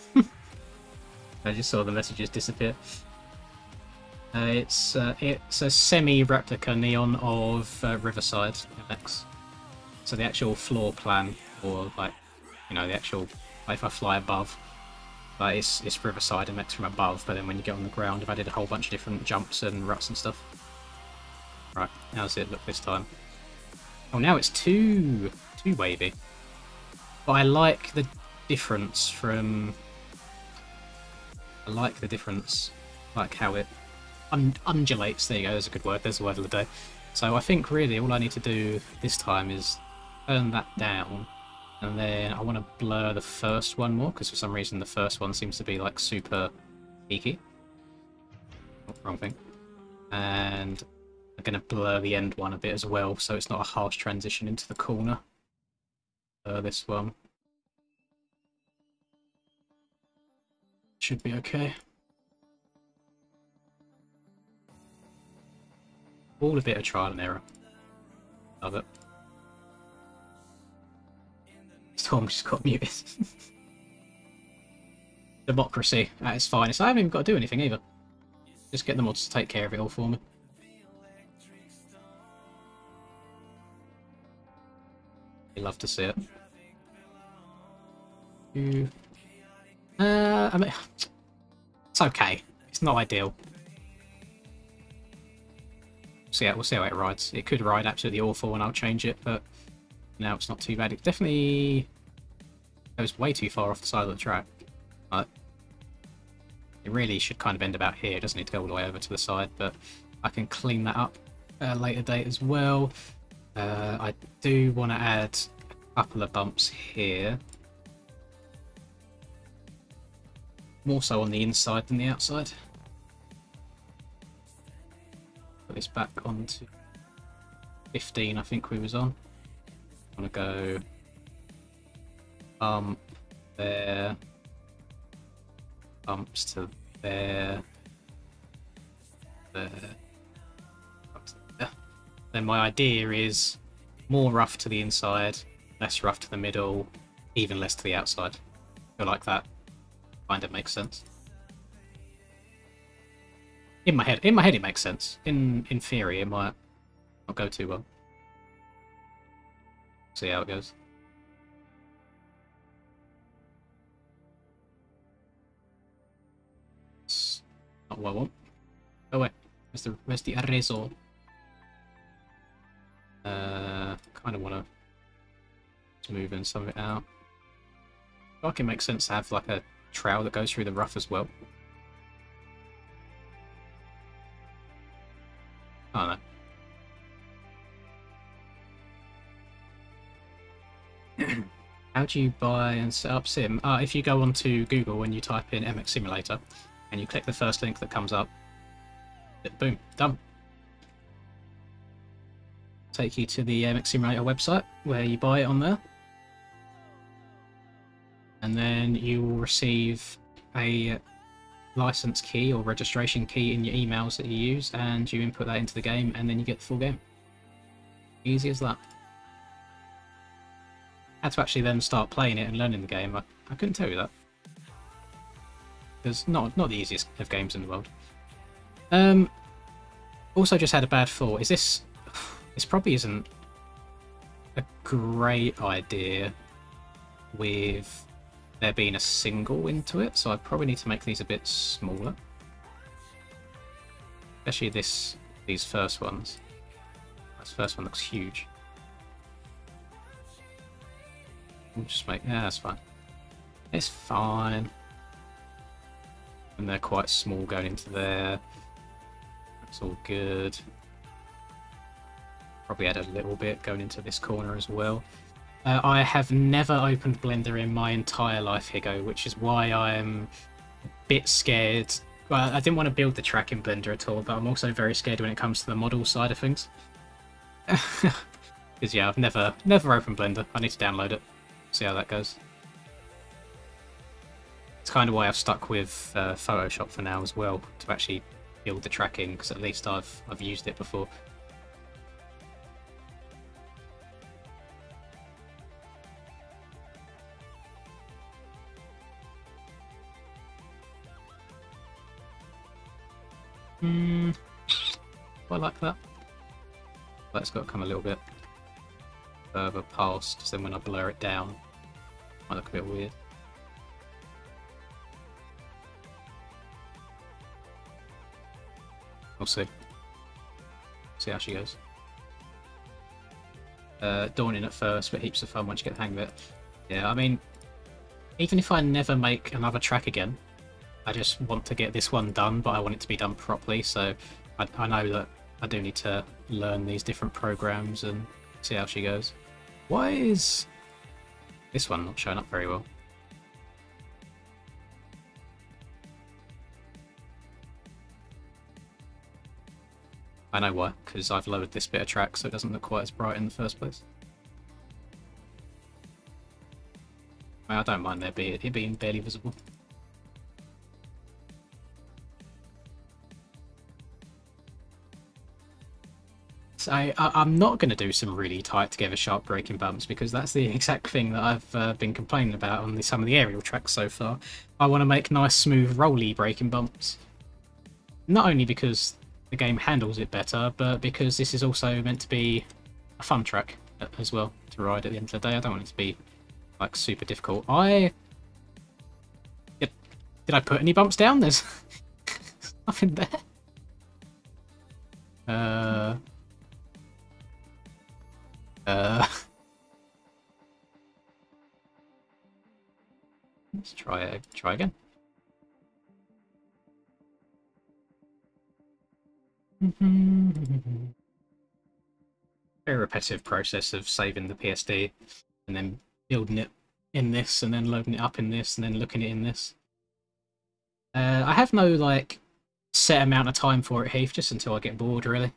I just saw the messages disappear. It's a semi-replica neon of Riverside MX. So the actual floor plan, or like, you know, the actual, like if I fly above, like it's Riverside MX from above, but then when you get on the ground, I've added a whole bunch of different jumps and ruts and stuff. Right, how does it look this time? Oh, now it's too wavy. But I like the difference from... I like the difference, like how it undulates. There you go, there's a good word, there's the word of the day. So I think really all I need to do this time is turn that down And then I want to blur the first one more, because for some reason the first one seems to be like super peaky. Oh, wrong thing. And I'm going to blur the end one a bit as well, so it's not a harsh transition into the corner. This one. Should be okay. All a bit of trial and error. Love it. Storm just got muted. Democracy at its finest. I haven't even got to do anything either. Just get the mods to take care of it all for me. You love to see it. I mean, it's okay. It's not ideal. We'll see how it rides. It could ride absolutely awful and I'll change it, but now it's not too bad. It definitely goes way too far off the side of the track. But it really should kind of end about here. It doesn't need to go all the way over to the side, but I can clean that up at a later date as well. I do want to add a couple of bumps here. More so on the inside than the outside. Put this back onto 15, I think we was on. I want to go bump there, bumps to there, there, bumps to there. Then my idea is more rough to the inside, less rough to the middle, even less to the outside. I feel like that kind of makes sense. In my head it makes sense. In theory it might not go too well. See how it goes. It's not what I want. Oh wait, where's the arezzo? Kind of want to move in some of it out. I feel like it makes sense to have like a trail that goes through the rough as well. I don't know. How do you buy and set up Sim? If you go onto Google and you type in MX Simulator and you click the first link that comes up, boom, done. Take you to the MX Simulator website where you buy it on there. And then you will receive a license key or registration key in your emails that you use, and you input that into the game, and then you get the full game. Easy as that. Had to actually then start playing it and learning the game. I couldn't tell you that. Because not the easiest of games in the world. Also just had a bad thought. This probably isn't a great idea with there being a single into it, so I probably need to make these a bit smaller. Especially these first ones. This first one looks huge. We'll just make, yeah, that's fine. It's fine. And they're quite small going into there. That's all good. Probably add a little bit going into this corner as well. I have never opened Blender in my entire life, Higo, which is why I'm a bit scared. Well, I didn't want to build the track in Blender at all, but I'm also very scared when it comes to the model side of things. Because yeah, I've never opened Blender. I need to download it, see how that goes. It's kind of why I've stuck with Photoshop for now as well, to actually build the track in, because at least I've used it before. I like that. But it's got to come a little bit further past, because then when I blur it down, it might look a bit weird. We'll see. See how she goes. Daunting at first, but heaps of fun once you get the hang of it. Yeah, I mean, even if I never make another track again, I just want to get this one done, but I want it to be done properly, so I know that I do need to learn these different programs and see how she goes. Why is This one not showing up very well. I know why, because I've lowered this bit of track so it doesn't look quite as bright in the first place. I don't mind it being barely visible. So I'm not going to do some really tight together sharp braking bumps because that's the exact thing that I've been complaining about on some of the aerial tracks so far. I want to make nice smooth rolly braking bumps. Not only because the game handles it better, but because this is also meant to be a fun track as well to ride at the end of the day. I don't want it to be like super difficult. Did I put any bumps down? There's nothing there. Let's try again. Very repetitive process of saving the PSD and then building it in this and then loading it up in this and then looking at it in this. I have no like set amount of time for it, Heath, just until I get bored really.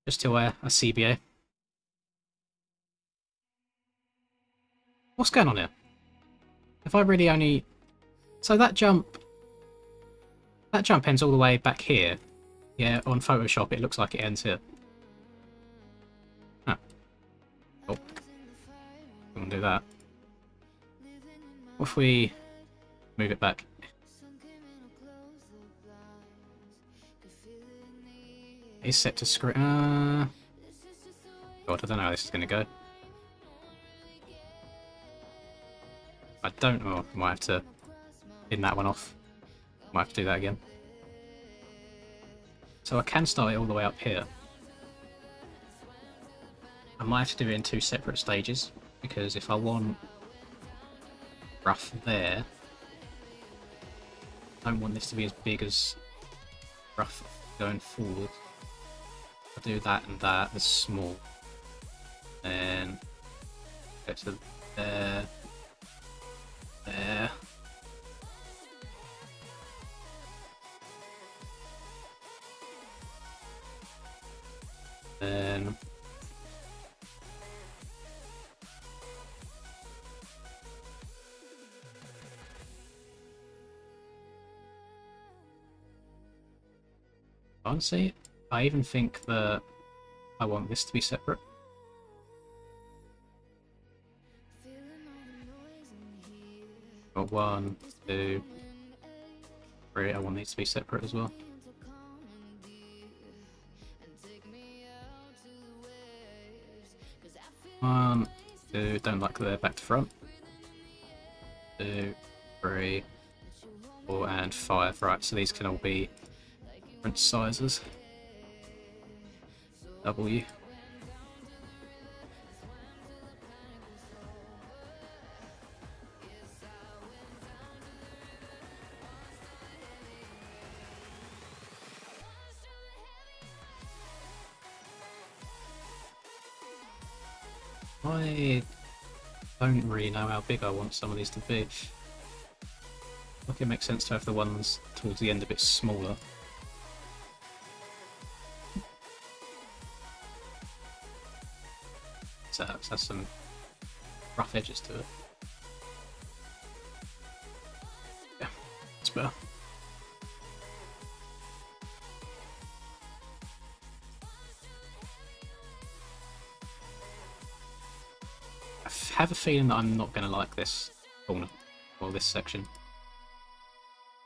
Just till a CBA. What's going on here? If I really only... So that jump ends all the way back here. Yeah, on Photoshop it looks like it ends here. Oh. Oh. We'll do that. What if we move it back? It's set to screen. God, I don't know how this is going to go. I don't know. I might have to bin that one off. Might have to do that again. So I can start it all the way up here. I might have to do it in 2 separate stages, because if I want rough there, I don't want this to be as big as rough going forward. I'll do that and that as small. Then go to there, there. Then honestly, I even think that I want this to be separate. Got 1, 2, 3. I want these to be separate as well. 1, 2. Don't like the back to front. 2, 3, 4, and 5. Right, so these can all be different sizes. W. I don't really know how big I want some of these to be. I think it makes sense to have the ones towards the end a bit smaller. So it has some rough edges to it. Yeah, it's better. I have a feeling that I'm not going to like this corner, or this section.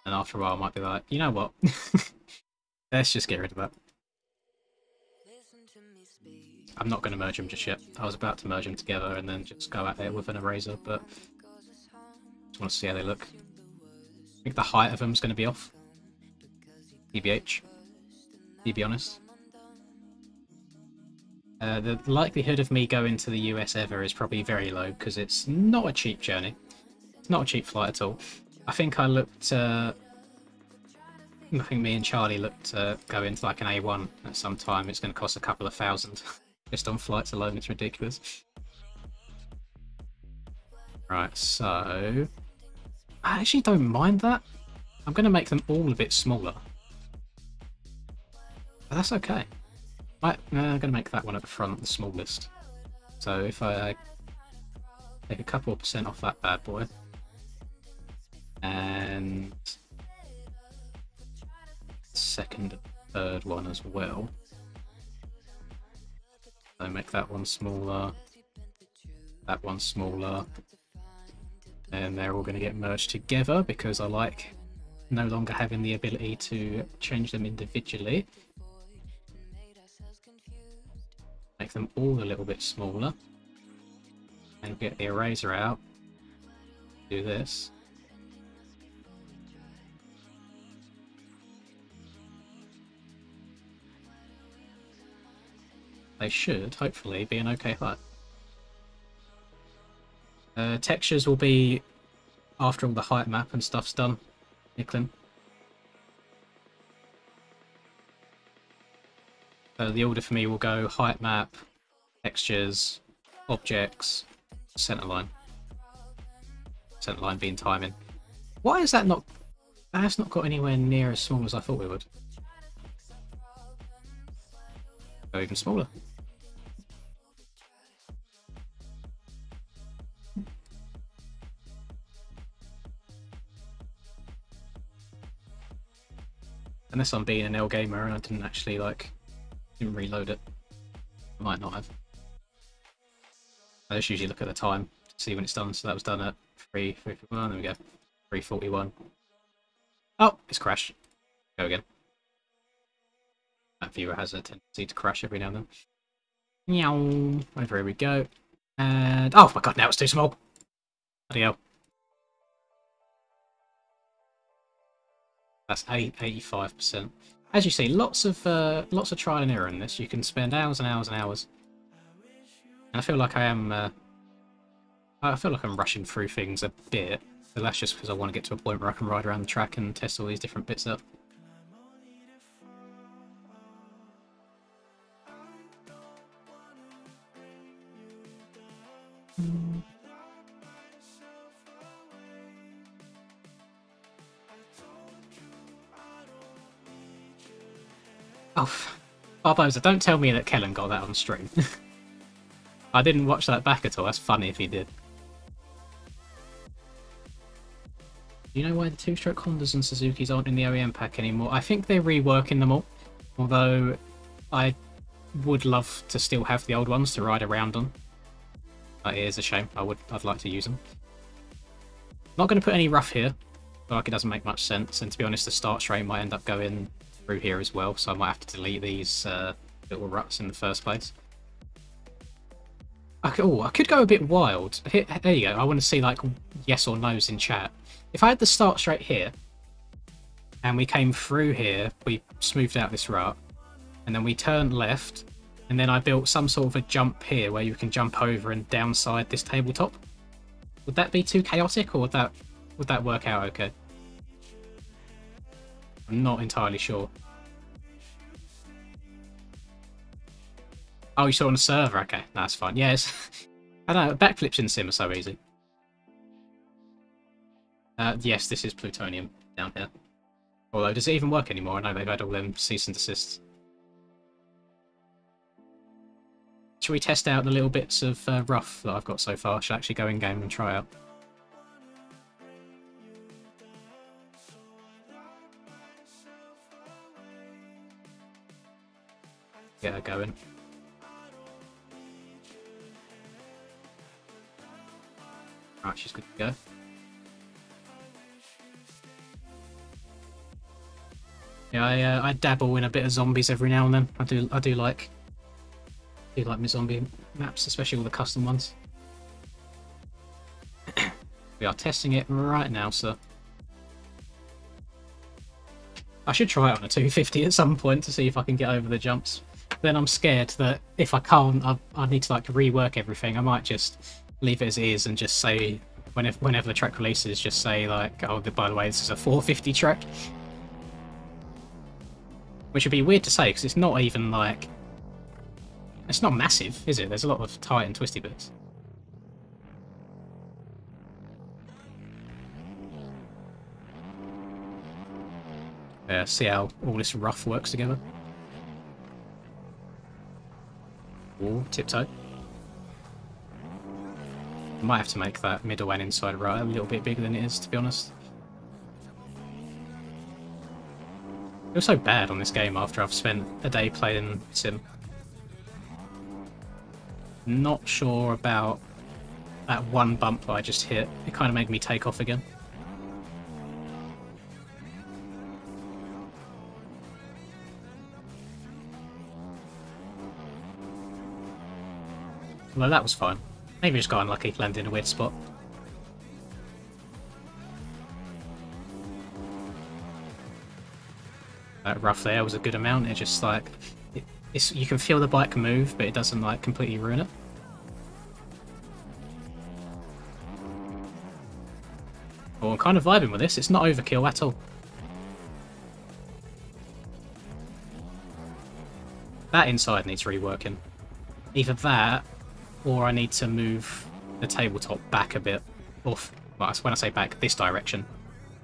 And after a while I might be like, you know what? Let's just get rid of that. I'm not going to merge them just yet. I was about to merge them together and then just go at it with an eraser, but just want to see how they look. I think the height of them is going to be off. TBH. To be honest. The likelihood of me going to the US ever is probably very low because it's not a cheap journey. It's not a cheap flight at all. I think I looked. I think me and Charlie looked to go into like an A1 at some time. It's going to cost a couple of thousand just on flights alone. It's ridiculous. Right, so I actually don't mind that. I'm going to make them all a bit smaller. But that's okay. I'm going to make that one at the front the smallest. So if I take a couple of percent off that bad boy, and second and third one as well. So make that one smaller, that one smaller, and they're all going to get merged together because I like no longer having the ability to change them individually. Make them all a little bit smaller, and get the eraser out. Do this. They should, hopefully, be an okay height. Textures will be after all the height map and stuff's done, Nicklin. The order for me will go height map, textures, objects, centerline. Centerline being timing. Why is that not... That's not got anywhere near as small as I thought we would. Go even smaller. Unless I'm being an L gamer and I didn't actually didn't reload it. I might not have. I just usually look at the time to see when it's done. So that was done at 3:51. There we go. 3:41. Oh, it's crashed. Go again. That viewer has a tendency to crash every now and then. Meow. Over here we go. And oh my god, now it's too small. Bloody hell. That's 85%. As you see, lots of trial and error in this. You can spend hours and hours and hours. And I feel like I'm rushing through things a bit, but that's just because I want to get to a point where I can ride around the track and test all these different bits up. Oh, Barbosa, don't tell me that Kellen got that on stream. I didn't watch that back at all. That's funny if he did. Do you know why the two-stroke Hondas and Suzukis aren't in the OEM pack anymore? I think they're reworking them all. Although I would love to still have the old ones to ride around on. It is a shame. I'd like to use them. Not going to put any rough here. I feel like it doesn't make much sense. And to be honest, the start straight might end up going through here as well. So I might have to delete these little ruts in the first place. I could go a bit wild. Here, there you go. I want to see yes or no's in chat. If I had the start straight here, and we came through here, we smoothed out this rut, and then we turned left, and then I built some sort of a jump here where you can jump over and downside this tabletop. Would that be too chaotic, or would that work out okay? I'm not entirely sure. Oh, you saw on the server? Okay, that's fine. Yes. I don't know, backflips in Sim are so easy. Yes, this is plutonium down here. Although, does it even work anymore? I know they've had all them cease and desists. Should we test out the little bits of rough that I've got so far? Should I actually go in game and try out? Get her going. Right, she's good to go. Yeah, I dabble in a bit of zombies every now and then. I do like my zombie maps, especially all the custom ones. We are testing it right now, sir. I should try it on a 250 at some point to see if I can get over the jumps. Then I'm scared that if I can't, I need to rework everything. I might just leave it as it is and just say whenever the track releases, just say oh, by the way, this is a 450 track. Which would be weird to say because it's not even it's not massive, is it? There's a lot of tight and twisty bits. See how all this rough works together. Ooh, tiptoe. Might have to make that middle and inside right a little bit bigger than it is, to be honest. I feel so bad on this game after I've spent a day playing Sim. Not sure about that one bump that I just hit. It kind of made me take off again. Well, that was fine. Maybe just got unlucky, landed in a weird spot. That rough there was a good amount. It just like you can feel the bike move, but it doesn't like completely ruin it. Oh, I'm kind of vibing with this. It's not overkill at all. That inside needs reworking. Either that, or I need to move the tabletop back a bit. Or, well, when I say back, this direction.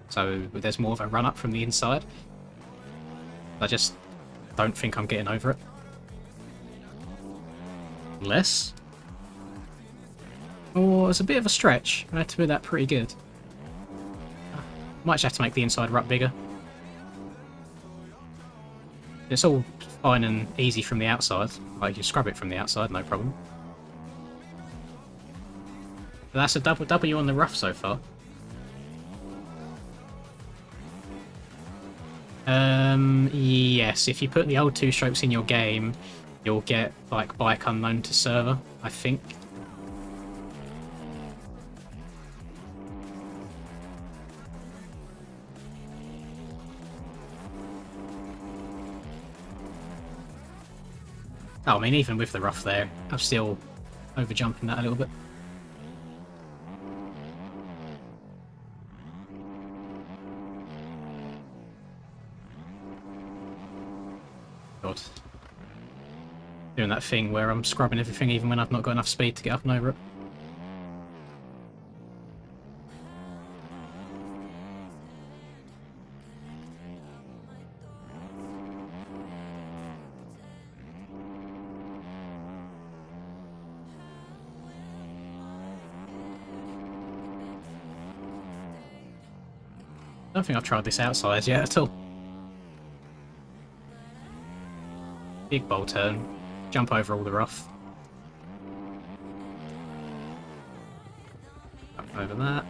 So there's more of a run up from the inside. I just don't think I'm getting over it. Unless... oh, it's a bit of a stretch. I had to do that pretty good. Might just have to make the inside rut bigger. It's all fine and easy from the outside. Like, you scrub it from the outside, no problem. But that's a double W on the rough so far. Yes, if you put the old two strokes in your game, you'll get, like, bike unknown to server, I think. Oh, I mean, even with the rough there, I'm still overjumping that a little bit. God. Doing that thing where I'm scrubbing everything even when I've not got enough speed to get up and over it. I don't think I've tried this outside yet at all. Big bowl turn, jump over all the rough. Up over that. A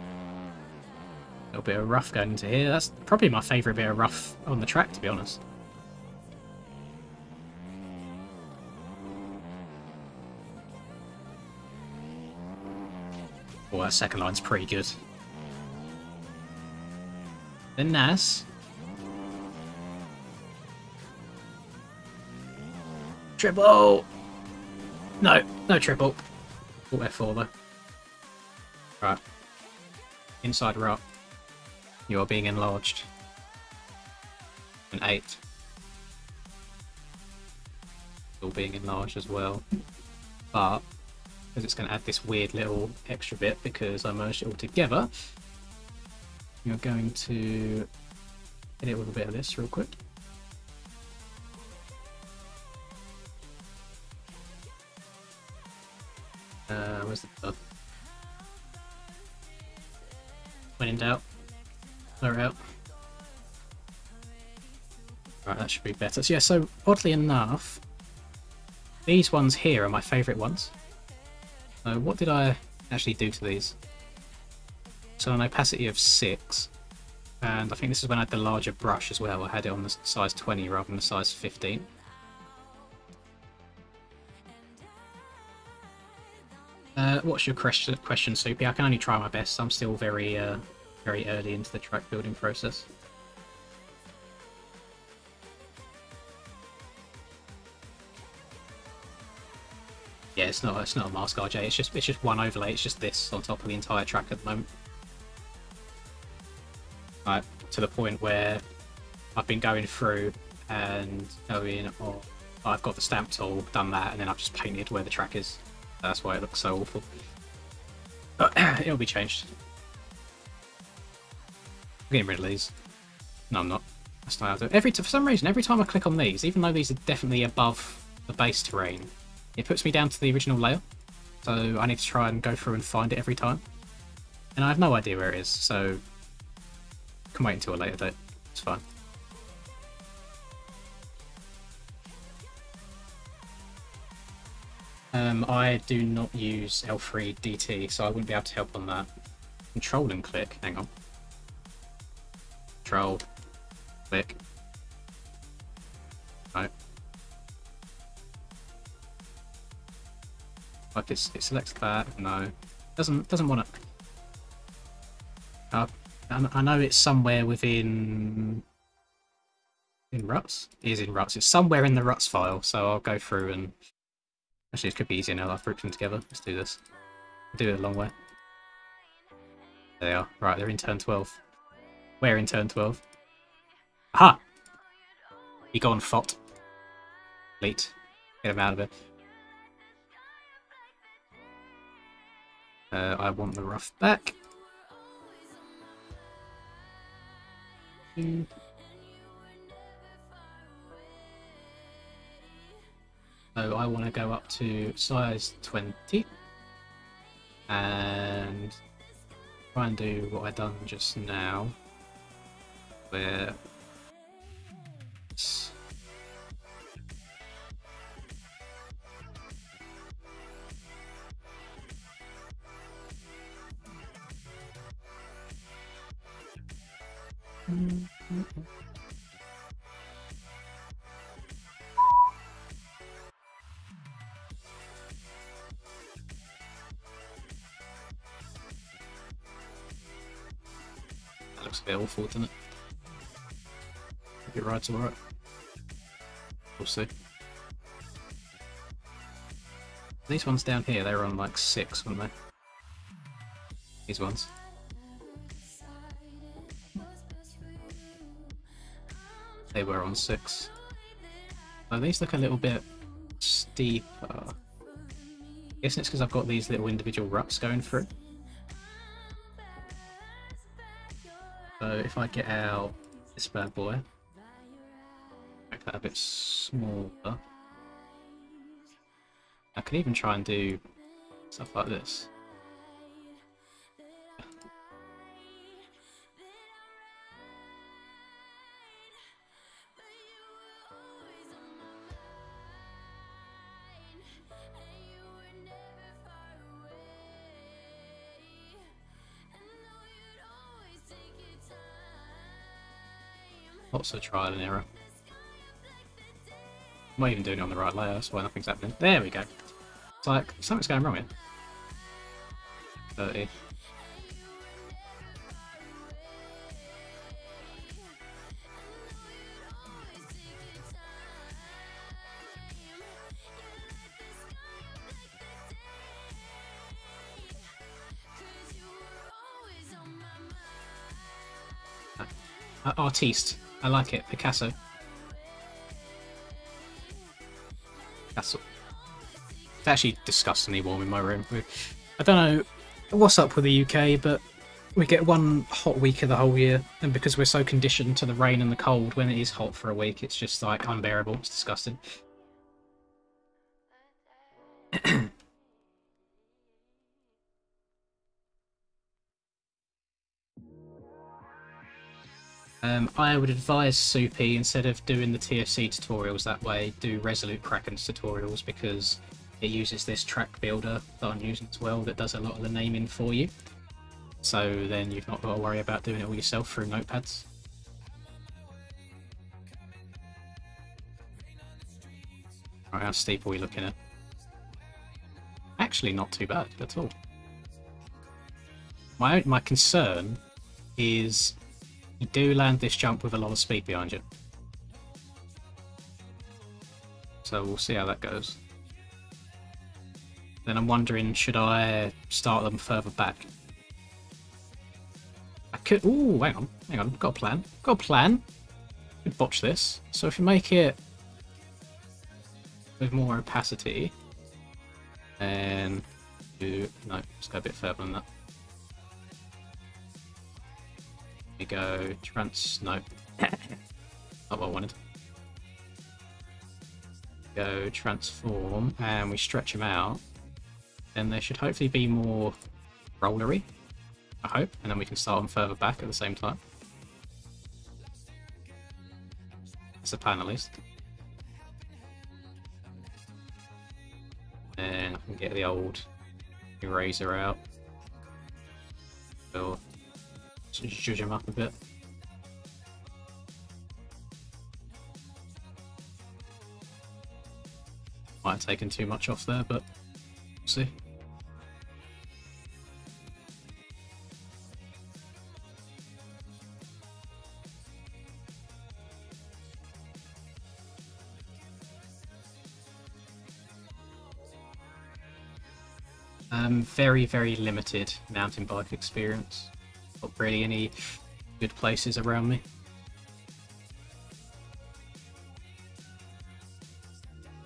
little bit of rough going into here. That's probably my favourite bit of rough on the track, to be honest. Oh, that second line's pretty good. Then Nas. Triple! No, no triple. Oh, F4 though. Right. Inside rock. You are being enlarged. An 8. Still being enlarged as well. But, because it's going to add this weird little extra bit because I merged it all together, you're going to hit it with a bit of this real quick. Where's the dud? When in doubt, blur it out. Right, that should be better. So yeah, so oddly enough, these ones here are my favourite ones. So what did I actually do to these? So an opacity of 6, and I think this is when I had the larger brush as well. I had it on the size 20 rather than the size 15. What's your question, Soupy? I can only try my best. I'm still very early into the track building process. Yeah, it's not a mask RJ. It's just one overlay. It's just this on top of the entire track at the moment. Right, to the point where I've been going through and going, oh, I've got the stamp tool, done that, and then I've just painted where the track is. That's why it looks so awful. But it'll be changed. I'm getting rid of these. No, I'm not. That's not how I do it. For some reason, every time I click on these, even though these are definitely above the base terrain, it puts me down to the original layer. So I need to try and go through and find it every time. And I have no idea where it is, so I can wait until a later date. It's fine. I do not use L3 DT, so I wouldn't be able to help on that. Control and click. Hang on. Control. Click. Right. Like it selects that. No. Doesn't want it. I know it's somewhere within... In Ruts? It is in Ruts. It's somewhere in the Ruts file, so I'll go through and... Actually, it could be easier now that I've grouped them together. Let's do this. Do it a long way. There they are. Right, they're in turn 12. We're in turn 12. Aha! You go on Fot. Delete. Get him out of it. I want the rough back. So I want to go up to size 20 and try and do what I done just now, where it's that looks a bit awful, doesn't it? Hope it rides alright. We'll see. These ones down here, they were on like 6, weren't they? These ones. They were on 6. Oh, these look a little bit steeper. Guessing it's because I've got these little individual ruts going through. So if I get out this bad boy, make that a bit smaller. I could even try and do stuff like this. Lots of trial and error. I'm not even doing it on the right layer, that's why nothing's happening. There we go. It's like, something's going wrong here. 30. Artiste. I like it. Picasso. Picasso. It's actually disgustingly warm in my room. I don't know what's up with the UK, but we get one hot week of the whole year, and because we're so conditioned to the rain and the cold, when it is hot for a week, it's just like unbearable. It's disgusting. I would advise Soupy, instead of doing the TFC tutorials that way, do Resolute Kraken's tutorials, because it uses this track builder that I'm using as well that does a lot of the naming for you. So then you've not got to worry about doing it all yourself through notepads. Right, how steep are we looking at? Actually not too bad at all. My concern is you do land this jump with a lot of speed behind you. So we'll see how that goes. Then I'm wondering, should I start them further back? I could... Ooh, hang on, got a plan. Got a plan. Could botch this. So if you make it with more opacity, and do... No, let's go a bit further than that. We go no. Not what I wanted. Go transform, and we stretch them out. Then they should hopefully be more rollery, I hope, and then we can start them further back at the same time. That's the plan at least. Then I can get the old eraser out. So zhuzh them up a bit. Might have taken too much off there, but we'll see. Very, very limited mountain bike experience. Not really any good places around me.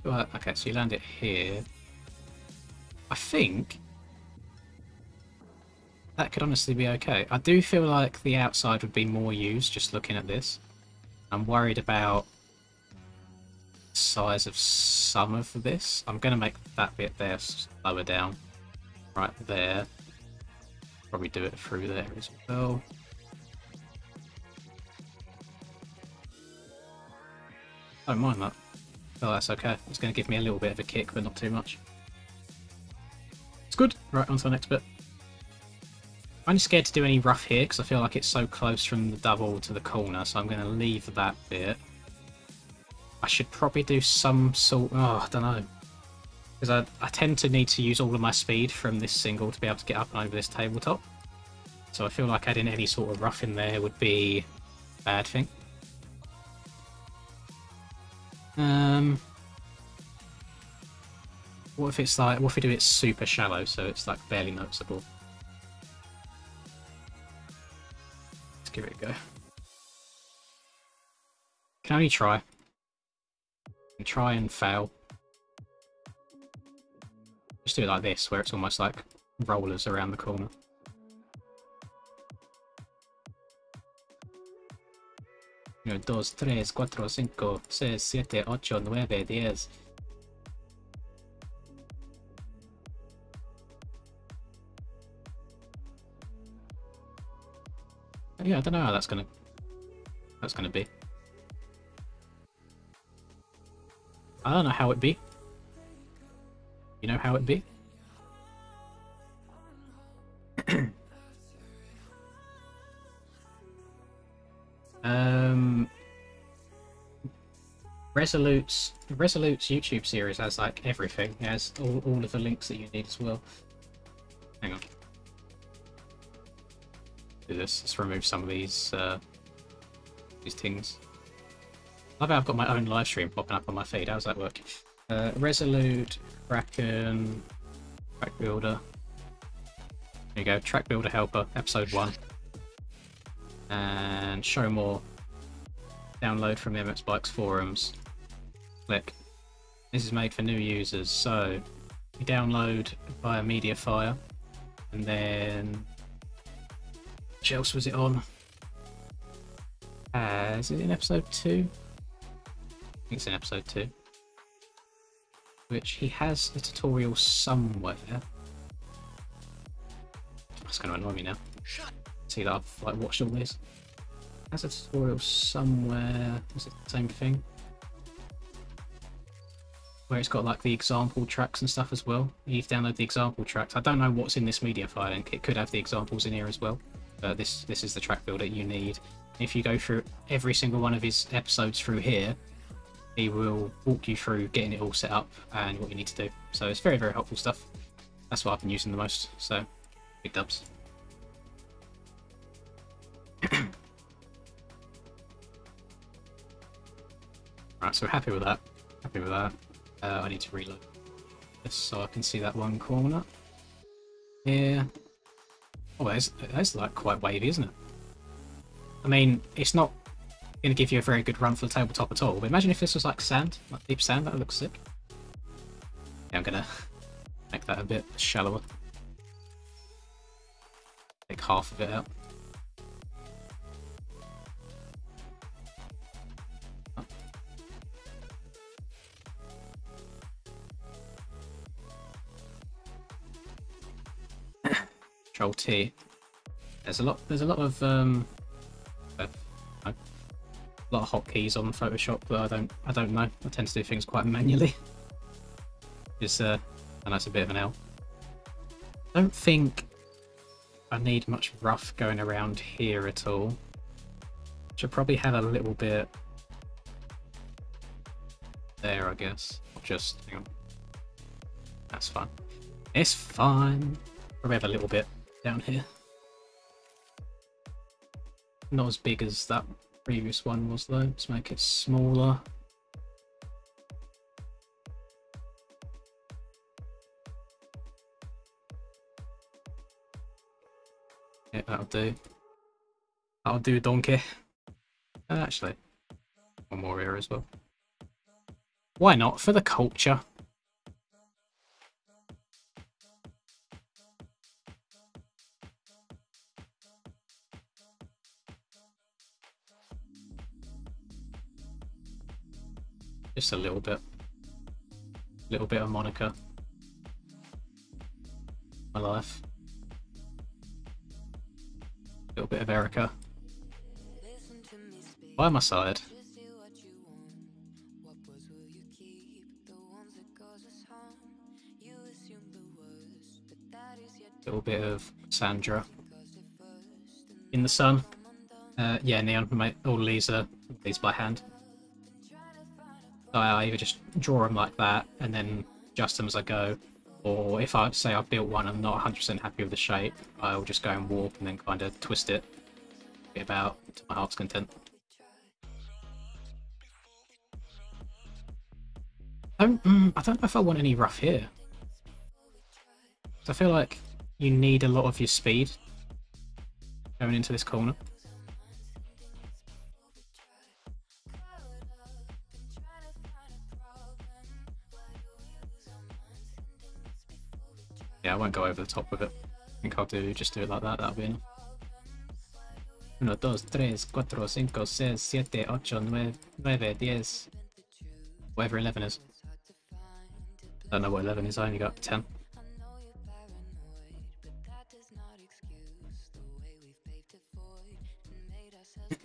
But, okay, so you land it here. I think that could honestly be okay. I do feel like the outside would be more used just looking at this. I'm worried about the size of some of this. I'm going to make that bit there lower down. Right there. Probably do it through there as well. Don't mind that. Oh, that's okay. It's going to give me a little bit of a kick, but not too much. It's good. Right, on to the next bit. I'm only scared to do any rough here because I feel like it's so close from the double to the corner, so I'm going to leave that bit. I should probably do some sort... Oh, I don't know. Because I tend to need to use all of my speed from this single to be able to get up and over this tabletop. So I feel like adding any sort of rough in there would be a bad thing. What if it's like, what if we do it super shallow so it's like barely noticeable? Let's give it a go. Can only try. Can try and fail. Just do it like this, where it's almost like rollers around the corner. 1, 2, 3, 4, 5, 6, 7, 8, 9, 10. Yeah, I don't know how that's gonna be. I don't know how it be. You know how it be? Resolute's YouTube series has like everything. It has all of the links that you need as well. Hang on. Do this. Let's remove some of these things. I bet I've got my own live stream popping up on my feed. How's that work? Resolute, Kraken, Track Builder. There you go, Track Builder Helper, episode 1. And show more. Download from the MX Bikes forums. Click. This is made for new users, so you download via Mediafire, and then what else was it on? Is it in episode 2? I think it's in episode 2. Which he has a tutorial somewhere. That's going to annoy me now. See that I've like watched all this. Has a tutorial somewhere. Is it the same thing? Where it's got like the example tracks and stuff as well. You need to download the example tracks. I don't know what's in this media file link. It could have the examples in here as well. This is the track builder you need. If you go through every single one of his episodes through here, he will walk you through getting it all set up and what you need to do. So it's very, very helpful stuff. That's what I've been using the most. So big dubs. Right, so happy with that. Happy with that. I need to reload this so I can see that one corner. Here. Oh, that's like quite wavy, isn't it? I mean, it's not going to give you a very good run for the tabletop at all, but imagine if this was like sand, like deep sand. That would look sick. Yeah, I'm going to make that a bit shallower. Take half of it out. Control T. There's a lot of a lot of hotkeys on Photoshop that I don't know. I tend to do things quite manually. I know it's a bit of an L. I don't think I need much rough going around here at all. Should probably have a little bit there, I guess. Just hang on. That's fine. It's fine. Probably have a little bit down here. Not as big as that previous one was though. Let's make it smaller. Yeah, that'll do. That'll do, donkey. And actually, one more here as well. Why not? For the culture. Just a little bit. Little bit of Monica. My life. A little bit of Erica. By my side. A little bit of Sandra. In the sun. Yeah, Neon, mate. All these by hand. So I either just draw them like that and then adjust them as I go, or if I say I've built one and I'm not 100% happy with the shape, I'll just go and warp and then kind of twist it about to my heart's content. I don't know if I want any rough here. I feel like you need a lot of your speed going into this corner. Yeah, I won't go over the top with it. I think I'll just do it like that, that'll be enough. 1, 2, 3, 4, 5, 6, 7, 8, 9, 10. Whatever 11 is. I don't know what 11 is, I only got up to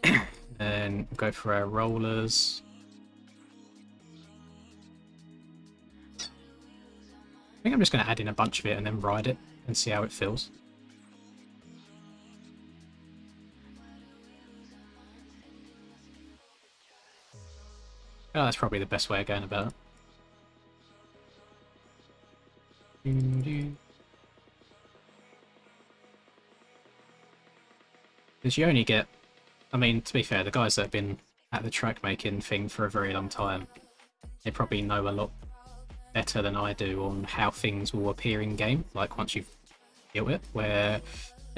10. Then go for our rollers. I think I'm just going to add in a bunch of it and then ride it and see how it feels. Oh, that's probably the best way of going about it. Because you only get... I mean, to be fair, the guys that have been at the track making thing for a very long time, they probably know a lot better than I do on how things will appear in game, like once you've built it, whereas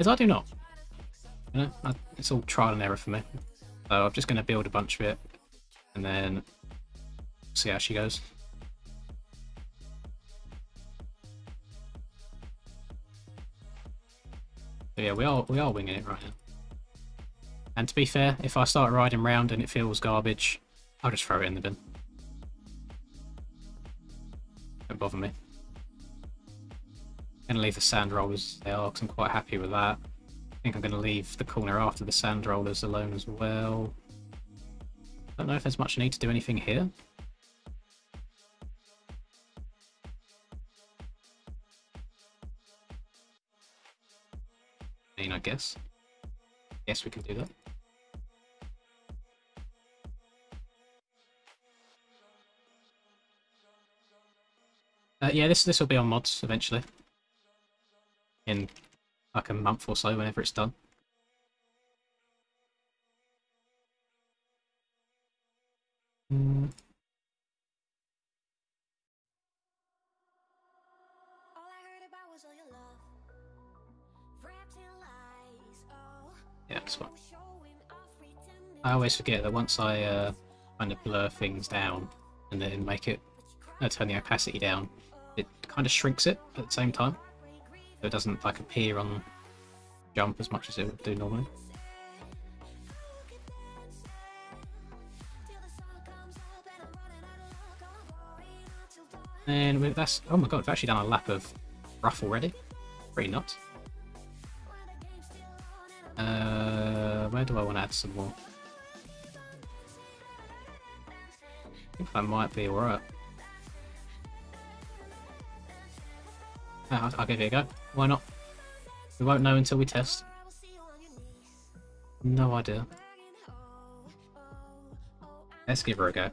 I do not. You know, it's all trial and error for me. So I'm just going to build a bunch of it and then see how she goes. But yeah, we are winging it right now. And to be fair, if I start riding round and it feels garbage, I'll just throw it in the bin. Don't bother me. I'm going to leave the sand rollers there because I'm quite happy with that. I think I'm going to leave the corner after the sand rollers alone as well. I don't know if there's much need to do anything here. I mean, I guess. Yes, we can do that. Yeah, this will be on mods eventually. In like a month or so, whenever it's done. Yeah, it's fine. I always forget that once I kind of blur things down and then make it turn the opacity down, it kind of shrinks it at the same time, so it doesn't like appear on jump as much as it would do normally. And that's, oh my god, we've actually done a lap of rough already. Pretty nuts. Where do I want to add some more? I think that might be alright. I'll give it a go. Why not? We won't know until we test. No idea. Let's give her a go.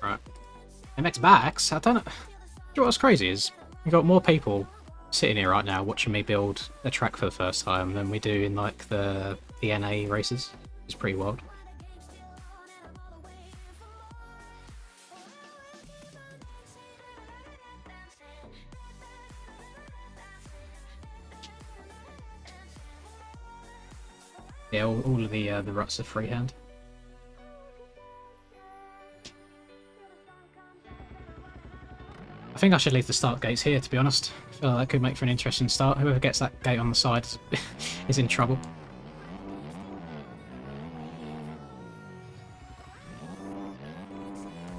Right. MX Backs? I don't know. Do you know what's crazy is we've got more people sitting here right now watching me build a track for the first time than we do in like the NA races. It's pretty wild. Yeah, all of the ruts are freehand. I think I should leave the start gates here, to be honest. I feel like that could make for an interesting start. Whoever gets that gate on the side is in trouble.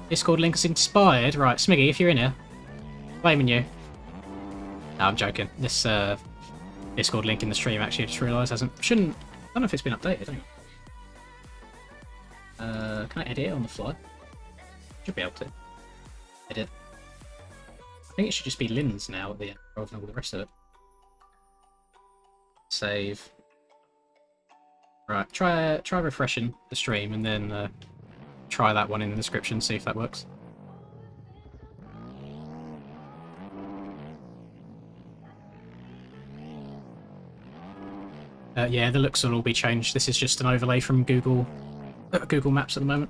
Discord link is inspired. Right, Smiggy, if you're in here, blaming you. No, I'm joking. This Discord link in the stream actually, I just realised I don't know if it's been updated. Hang on. Can I edit it on the fly? Should be able to. Edit. I think it should just be Lynn's now at the end, rather than all the rest of it. Save. Right, try refreshing the stream and then try that one in the description, see if that works. Yeah, the looks will all be changed. This is just an overlay from Google Maps at the moment.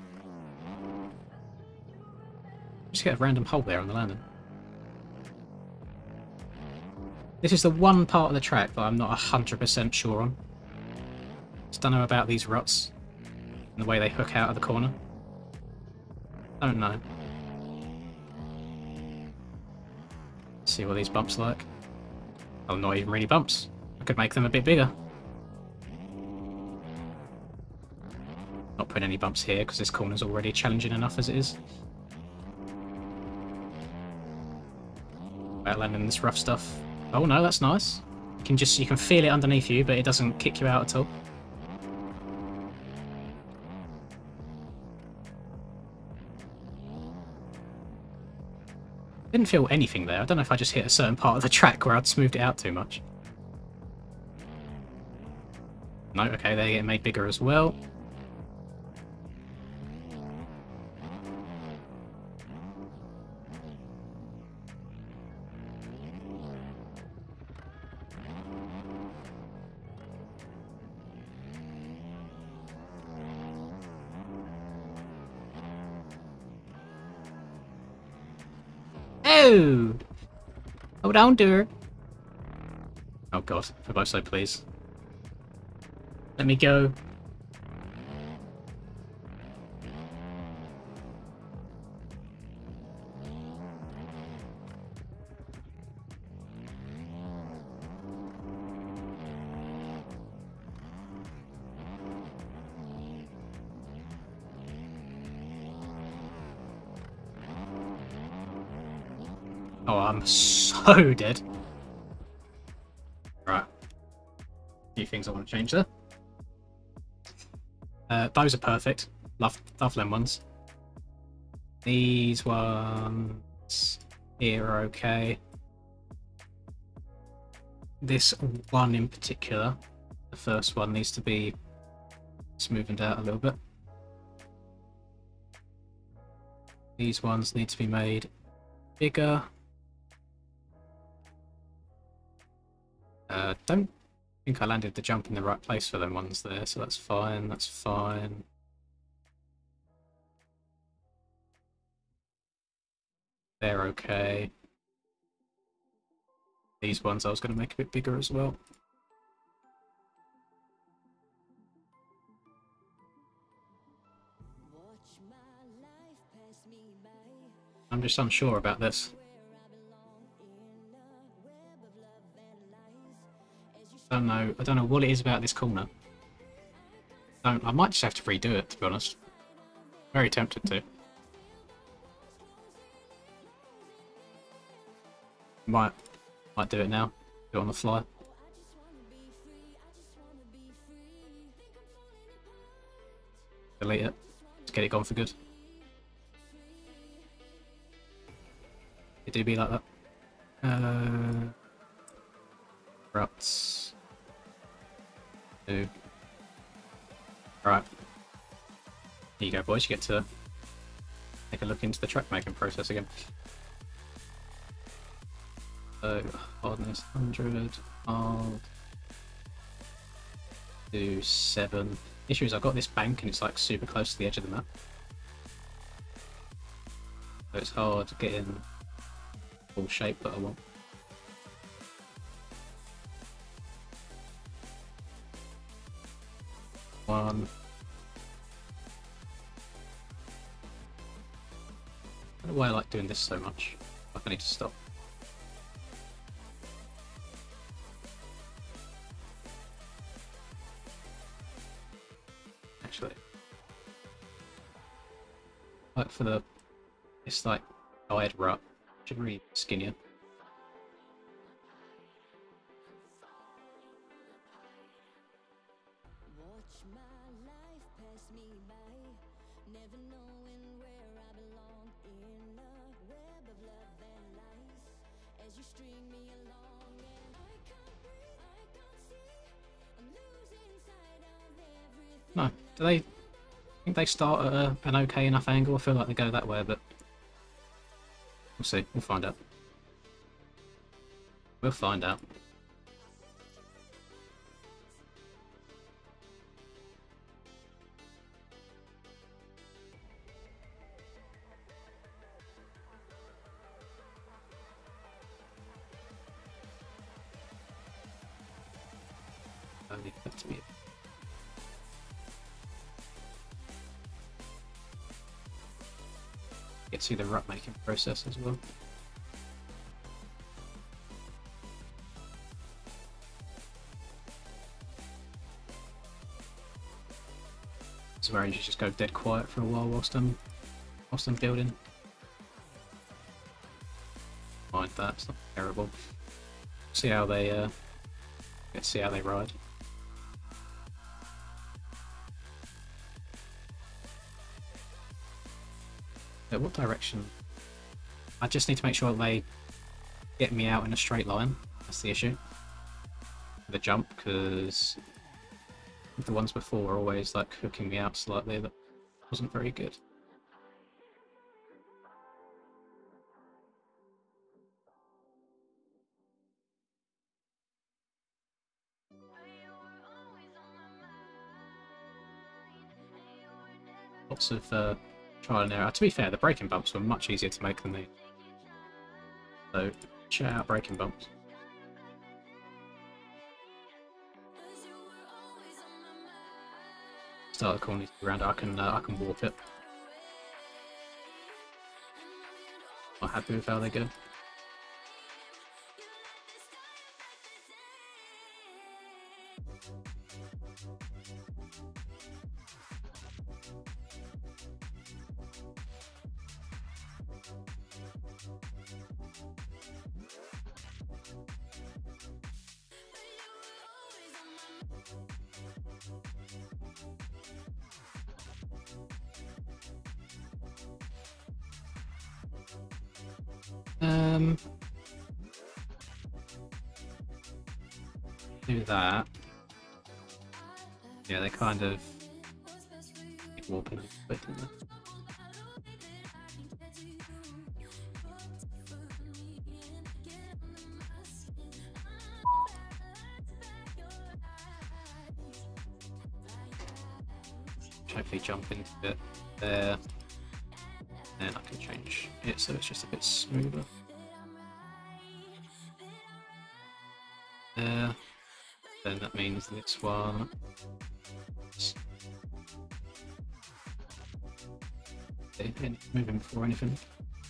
Just get a random hole there on the landing. This is the one part of the track that I'm not 100% sure on. Just don't know about these ruts and the way they hook out of the corner. Don't know. Let's see what these bumps are like. Oh, not even really bumps. I could make them a bit bigger. Not putting any bumps here because this corner's already challenging enough as it is. About landing this rough stuff. Oh no, that's nice. You can feel it underneath you, but it doesn't kick you out at all. Didn't feel anything there. I don't know if I just hit a certain part of the track where I'd smoothed it out too much. No, okay, they're getting made bigger as well. Oh! Hold on, dear. Oh god, for both so please. Let me go. Oh, I'm so dead. Right. A few things I want to change there. Those are perfect. Love them ones. These ones here are okay. This one in particular, the first one, needs to be smoothened out a little bit. These ones need to be made bigger. Don't think I landed the jump in the right place for them ones there, so that's fine, that's fine. They're okay. These ones I was going to make a bit bigger as well. I'm just unsure about this. Don't know. I don't know what it is about this corner. I might just have to redo it, to be honest. Very tempted to. Might do it now. Do it on the fly. Delete it. Just get it gone for good. It do be like that. Ruts. Two. Right. Here you go, boys. You get to take a look into the track making process again. So, hardness 100, hard. Do 7. Issue is I've got this bank and it's like super close to the edge of the map. So it's hard to get in full shape that I want. One. I don't know why I like doing this so much. Like I need to stop. Actually, like for the, it's like guide rut, should really skinnier. No, do they? I think they start at an okay enough angle. I feel like they go that way, but we'll see. We'll find out. We'll find out. I need that to be it. Get to the rut making process as well. So where you just go dead quiet for a while whilst I'm building. Mind that, it's not terrible. See how they let's see how they ride. What direction? I just need to make sure they get me out in a straight line. That's the issue. The jump, because the ones before were always like hooking me out slightly. That wasn't very good. Lots of trial and error. To be fair, the braking bumps were much easier to make than these. So, shout out braking bumps. Start the corner around it. I can warp it. Not happy with how they go. Do that. Yeah, they kind of keep warping a bit, don't they? Hopefully jump into it there. Then I can change it so it's just a bit smoother. There. Then that means this one. Moving before anything.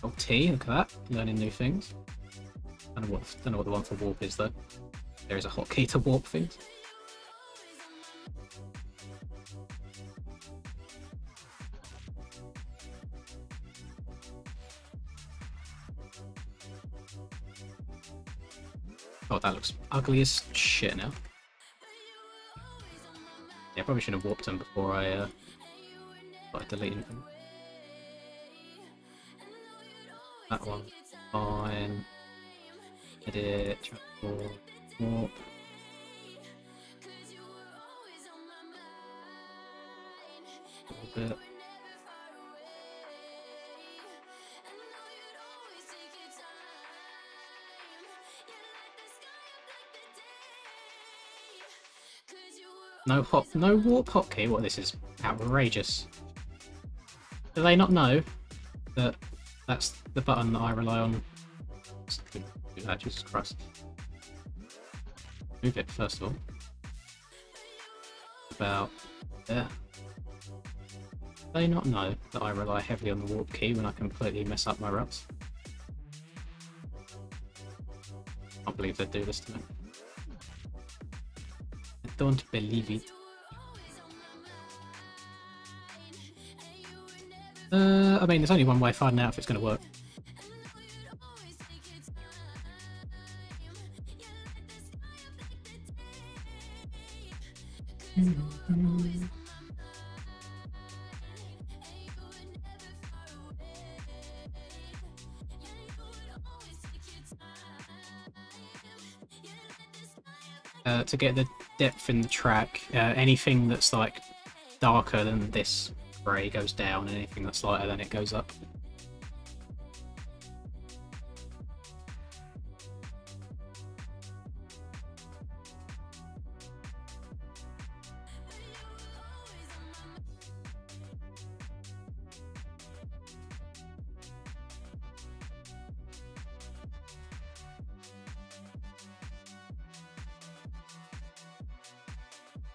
Oh, T, look at that. Learning new things. I don't know what the one for warp is though. There is a hotkey to warp things. Oh, that looks ugly as shit now. Yeah, probably should have warped them before I started deleting them. That one, fine. Edit, transport, warp. A little bit. No warp hotkey? What, this is outrageous. Do they not know that that's the button that I rely on? Do that, Jesus Christ. Move it first of all. About there. Do they not know that I rely heavily on the warp key when I completely mess up my ruts? I can't believe they'd do this to me. I don't believe it. I mean, there's only one way of finding out if it's going to work. To get the depth in the track, anything that's like darker than this grey goes down, and anything that's lighter than it goes up.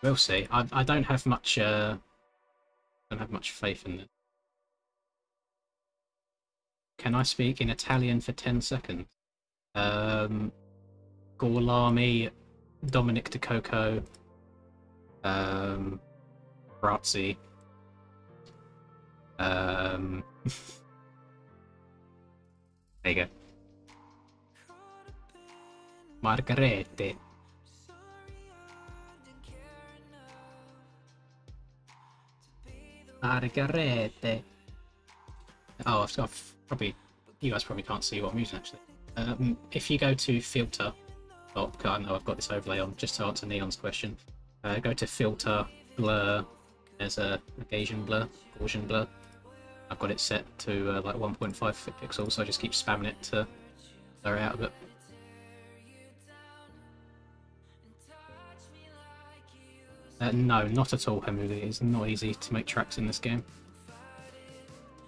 We'll see. I don't have much faith in it. Can I speak in Italian for 10 seconds? Gorlami, Dominic De Coco, Brazzi, there you go. Margarete. Margarete. Oh, I've probably, you guys probably can't see what I'm using actually. If you go to filter, I know I've got this overlay on just to answer Neon's question. Go to filter, blur. There's a Gaussian blur. I've got it set to like 1.5 pixels, so I just keep spamming it to blur it out a bit. No, not at all, Hemu. It's not easy to make tracks in this game.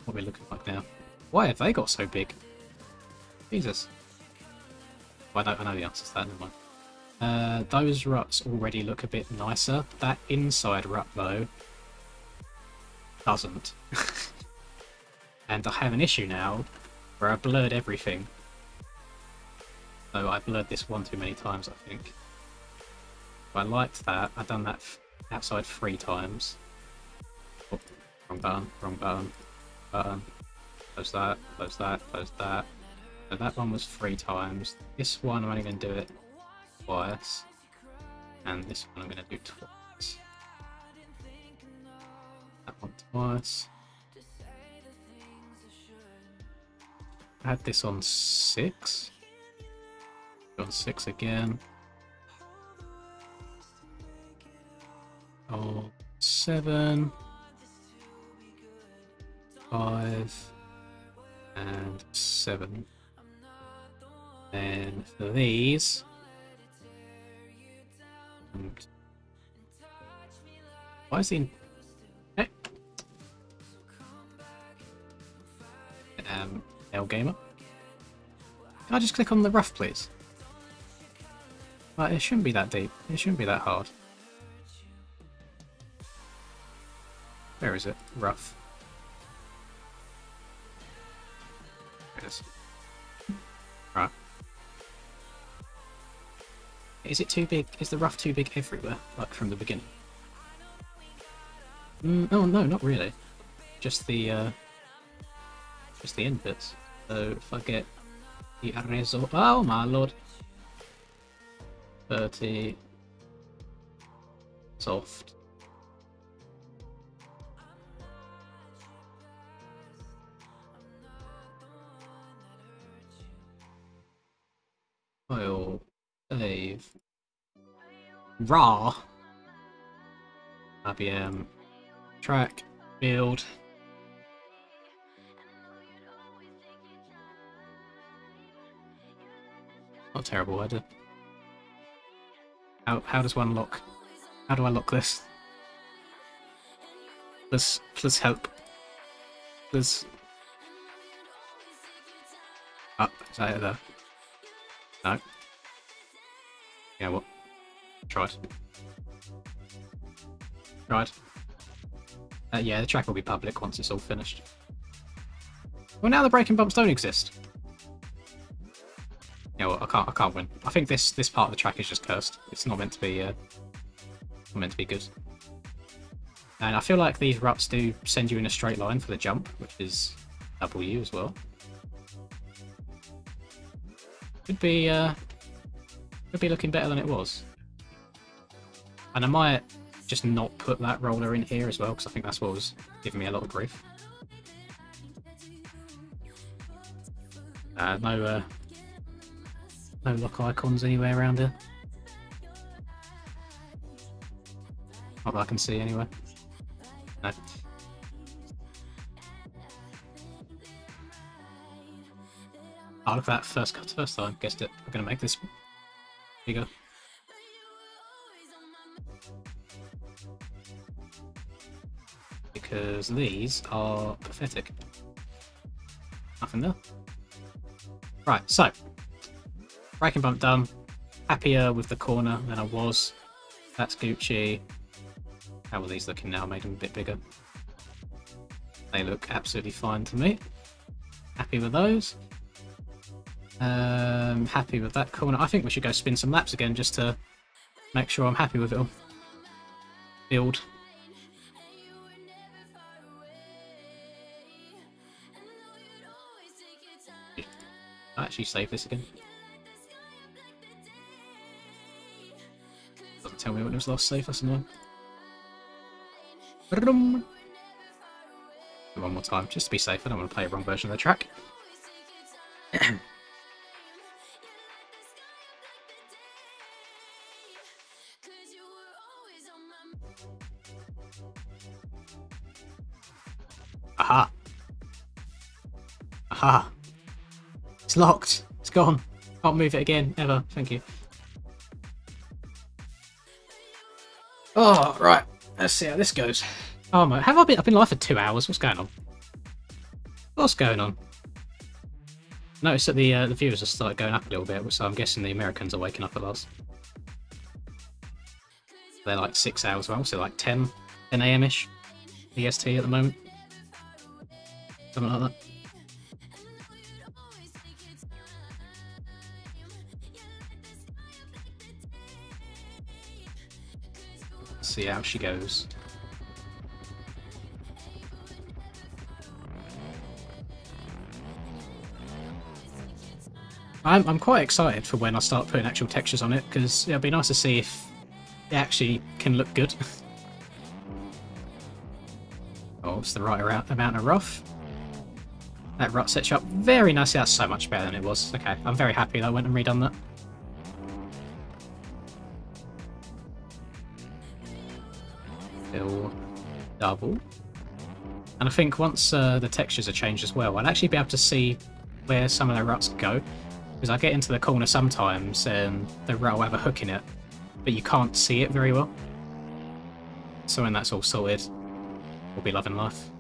What are we looking like now? Why have they got so big? Jesus. Well, I know the answer to that, never mind. Those ruts already look a bit nicer. That inside rut, though, doesn't. And I have an issue now where I blurred everything. So I blurred this one too many times, I think. I liked that. I've done that outside 3 times. Oh, wrong button. Close that. So that one was 3 times. This one I'm only going to do it twice. And this one I'm going to do twice. That one twice. I had this on 6. On 6 again. Oh, 7, 5, and 7. Then for these, and why is the Gamer? Can I just click on the rough, please? It shouldn't be that deep. It shouldn't be that hard. Where is it? Rough. There it is. Right. Is it too big? Is the rough too big everywhere, like from the beginning? Oh no, not really. Just the end bits. So if I get the Arezzo, oh my lord, 30 soft. Oil, save, raw, IBM, track, build. Not a terrible idea. How does one lock? How do I lock this? Please help. Please. Up, is that it there? No. Yeah, what? Tried. Yeah, the track will be public once it's all finished. Well, now the braking bumps don't exist. Yeah, well, I can't win. I think this part of the track is just cursed. It's not meant to be good. And I feel like these ruts do send you in a straight line for the jump, which is W as well. Could be looking better than it was. And I might just not put that roller in here as well, because I think that's what was giving me a lot of grief. No lock icons anywhere around here. Not that I can see anyway. No. Oh, look at that first time. Guessed it. I'm going to make this bigger. Because these are pathetic. Nothing there. Right, so. Braking bump done. Happier with the corner than I was. That's Gucci. How are these looking now? I made them a bit bigger. They look absolutely fine to me. Happy with those. Happy with that corner. I think we should go spin some laps again just to make sure I'm happy with it all. Build. I'll actually save this again. Doesn't tell me when it was last saved, that's annoying. One more time, just to be safe. I don't want to play a wrong version of the track. Aha! Aha! It's locked! It's gone! Can't move it again, ever. Thank you. Oh, right. Let's see how this goes. Oh my, have I been? I've been live for 2 hours. What's going on? What's going on? Notice that the viewers have started going up a little bit, so I'm guessing the Americans are waking up at last. They're like 6 hours well, so like 10 AM-ish EST at the moment. Something like that. Let's see how she goes. I'm quite excited for when I start putting actual textures on it, because it'll be nice to see if it actually can look good. Oh, it's the right amount of rough. That rut sets you up very nicely. That's so much better than it was. Okay, I'm very happy that I went and redone that. Still double. And I think once the textures are changed as well, I'll actually be able to see where some of the ruts go. Because I get into the corner sometimes and the rut will have a hook in it, but you can't see it very well. So when that's all sorted, we'll be loving life.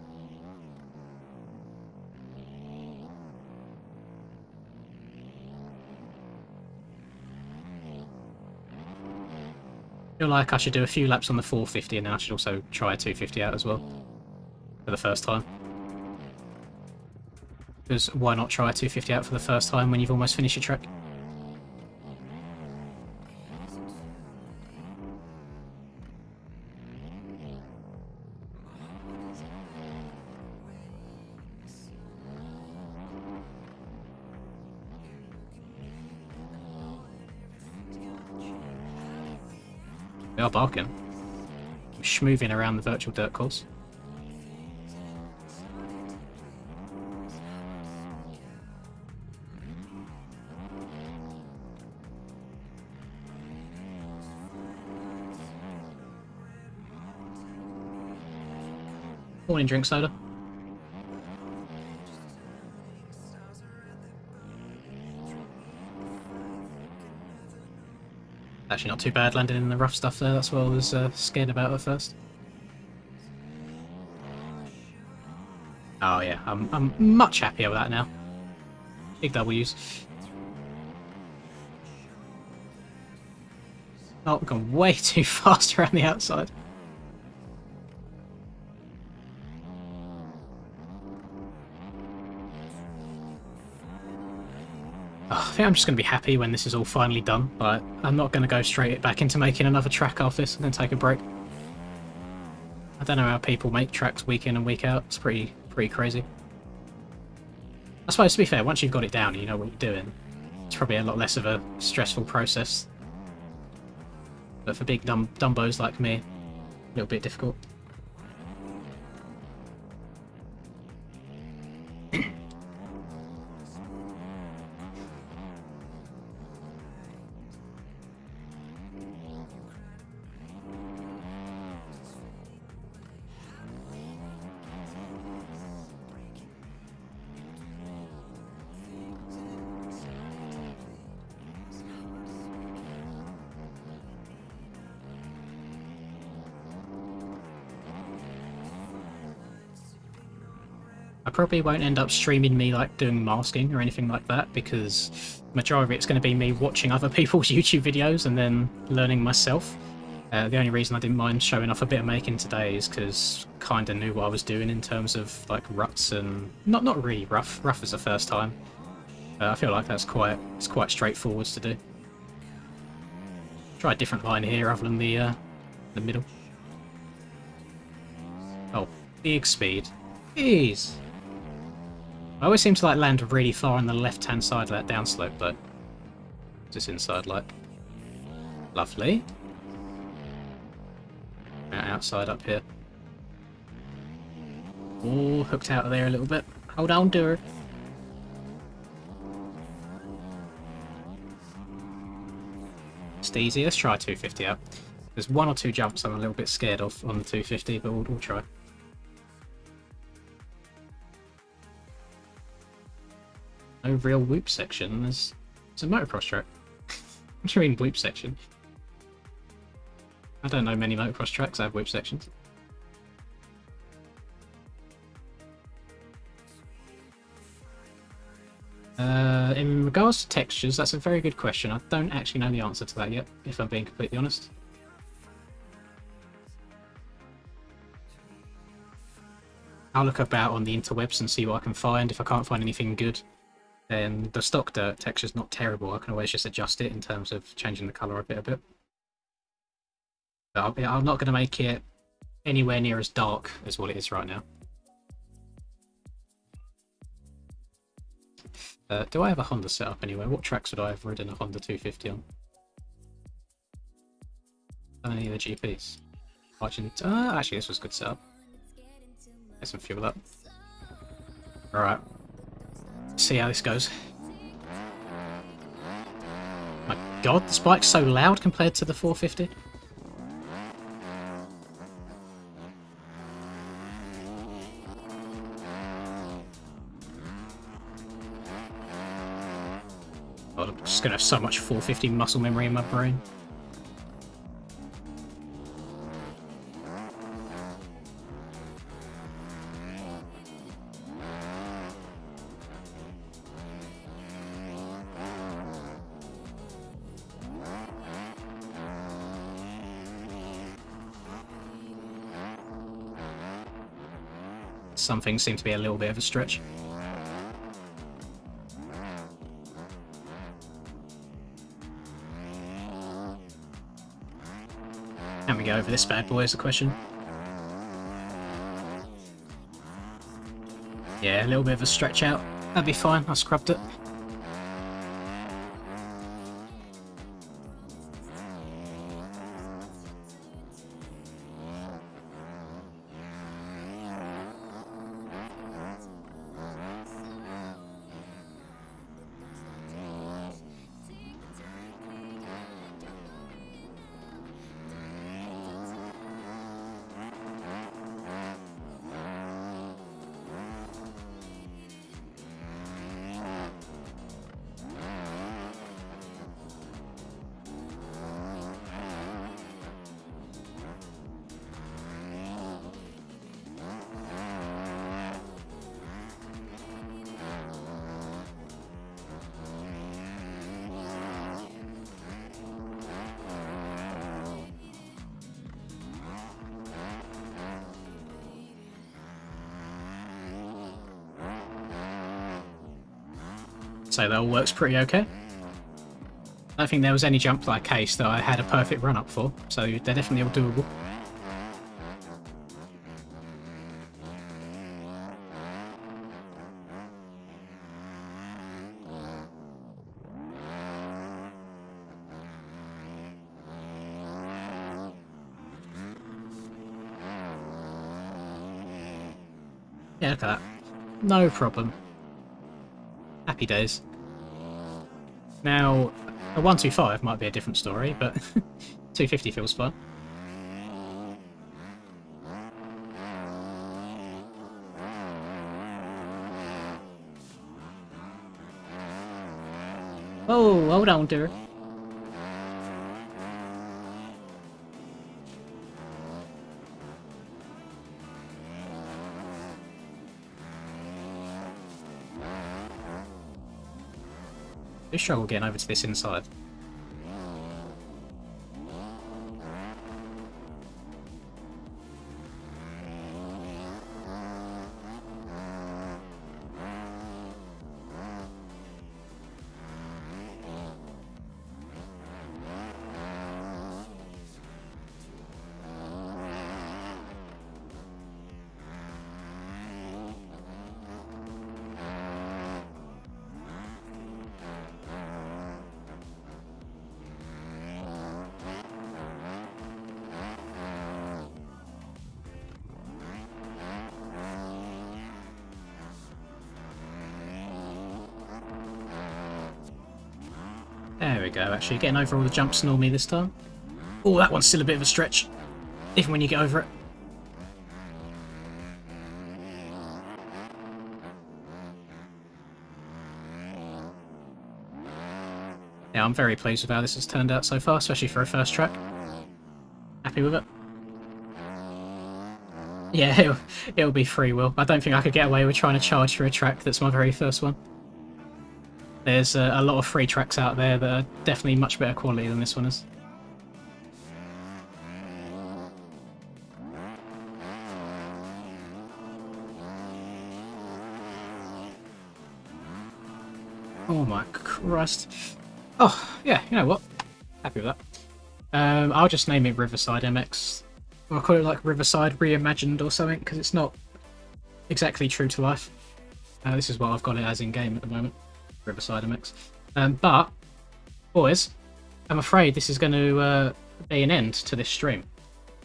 I feel like I should do a few laps on the 450 and then I should also try a 250 out as well. For the first time. Because why not try a 250 out for the first time when you've almost finished your track? They are barking. I'm schmoving around the virtual dirt course. Morning, drink soda. Actually, not too bad landing in the rough stuff there. That's what I was scared about at first. Oh yeah, I'm much happier with that now. Big W's. Oh, we've gone way too fast around the outside. Oh, I think I'm just going to be happy when this is all finally done, but I'm not going to go straight back into making another track after this and then take a break. I don't know how people make tracks week in and week out. It's pretty crazy. I suppose, to be fair, once you've got it down and you know what you're doing, it's probably a lot less of a stressful process. But for big dumbos like me, a little bit difficult. I probably won't end up streaming me like doing masking or anything like that, because the majority of it's going to be me watching other people's YouTube videos and then learning myself. The only reason I didn't mind showing off a bit of making today is because kind of knew what I was doing in terms of like ruts and not really rough. Rough is the first time. I feel like it's quite straightforward to do. Try a different line here other than the middle. Oh, big speed. Jeez. I always seem to like land really far on the left-hand side of that downslope, but just inside, like, lovely. Outside up here. Oh, hooked out of there a little bit. Hold on, Dur. It's easy. Let's try 250 out. There's one or two jumps I'm a little bit scared of on the 250, but we'll try. No real whoop section. It's a motocross track. What do you mean whoop section? I don't know many motocross tracks that have whoop sections. In regards to textures, that's a very good question. I don't actually know the answer to that yet, if I'm being completely honest. I'll look about on the interwebs and see what I can find. If I can't find anything good, then the stock dirt texture's not terrible. I can always just adjust it in terms of changing the colour a bit. But I'm not going to make it anywhere near as dark as what it is right now. Do I have a Honda set up anywhere? What tracks would I have ridden a Honda 250 on? Any of the GPs? Actually, this was a good setup. Get some fuel up. Alright. See how this goes. My god, this bike's so loud compared to the 450. God, I'm just gonna have so much 450 muscle memory in my brain. Some things seem to be a little bit of a stretch. Can we go over this bad boy is the question. Yeah, a little bit of a stretch out. That'd be fine, I scrubbed it. say that all works pretty okay. I don't think there was any jump like case that I had a perfect run up for, so they're definitely all doable. Yeah, look at that. No problem. Happy days. Now, a 125 might be a different story, but 250 feels fun. Oh, hold on, dear. Do struggle getting over to this inside. There we go, actually getting over all the jumps normally this time. Oh, that one's still a bit of a stretch, even when you get over it. Yeah, I'm very pleased with how this has turned out so far, especially for a first track. Happy with it. Yeah, it'll be free will. I don't think I could get away with trying to charge for a track that's my very first one. There's a lot of free tracks out there that are definitely much better quality than this one is. Oh my Christ. Oh, yeah, you know what? Happy with that. I'll just name it Riverside MX. I'll call it like Riverside Reimagined or something, because it's not exactly true to life. This is what I've got it as in-game at the moment. Riverside MX. But, boys, I'm afraid this is going to be an end to this stream.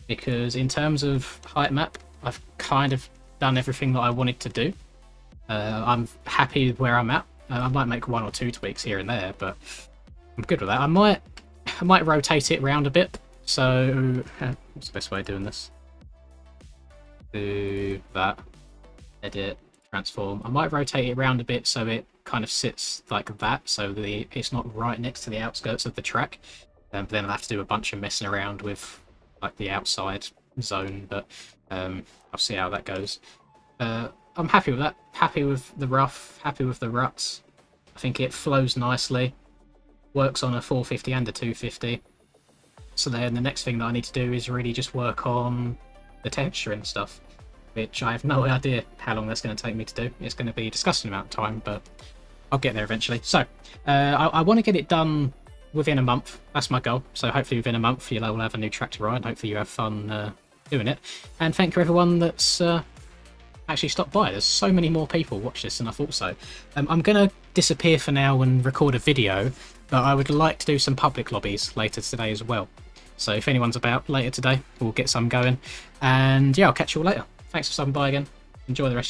Because in terms of height map, I've kind of done everything that I wanted to do. I'm happy with where I'm at. I might make one or two tweaks here and there, but I'm good with that. I might rotate it around a bit. So, what's the best way of doing this? Do that. Edit. Transform. I might rotate it around a bit so it kind of sits like that, so it's not right next to the outskirts of the track. But then I'll have to do a bunch of messing around with like the outside zone, but I'll see how that goes. I'm happy with that. Happy with the rough. Happy with the ruts. I think it flows nicely. Works on a 450 and a 250. So then the next thing that I need to do is really just work on the texture and stuff, which I have no idea how long that's going to take me to do. It's going to be a disgusting amount of time, but I'll get there eventually. So, I want to get it done within a month. That's my goal. So hopefully within a month you'll all have a new track to ride. Hopefully you have fun doing it. And thank you everyone that's actually stopped by. There's so many more people watch this than I thought so. I'm going to disappear for now and record a video, but I would like to do some public lobbies later today as well. So if anyone's about later today, we'll get some going. And yeah, I'll catch you all later. Thanks for stopping by again. Enjoy the rest of your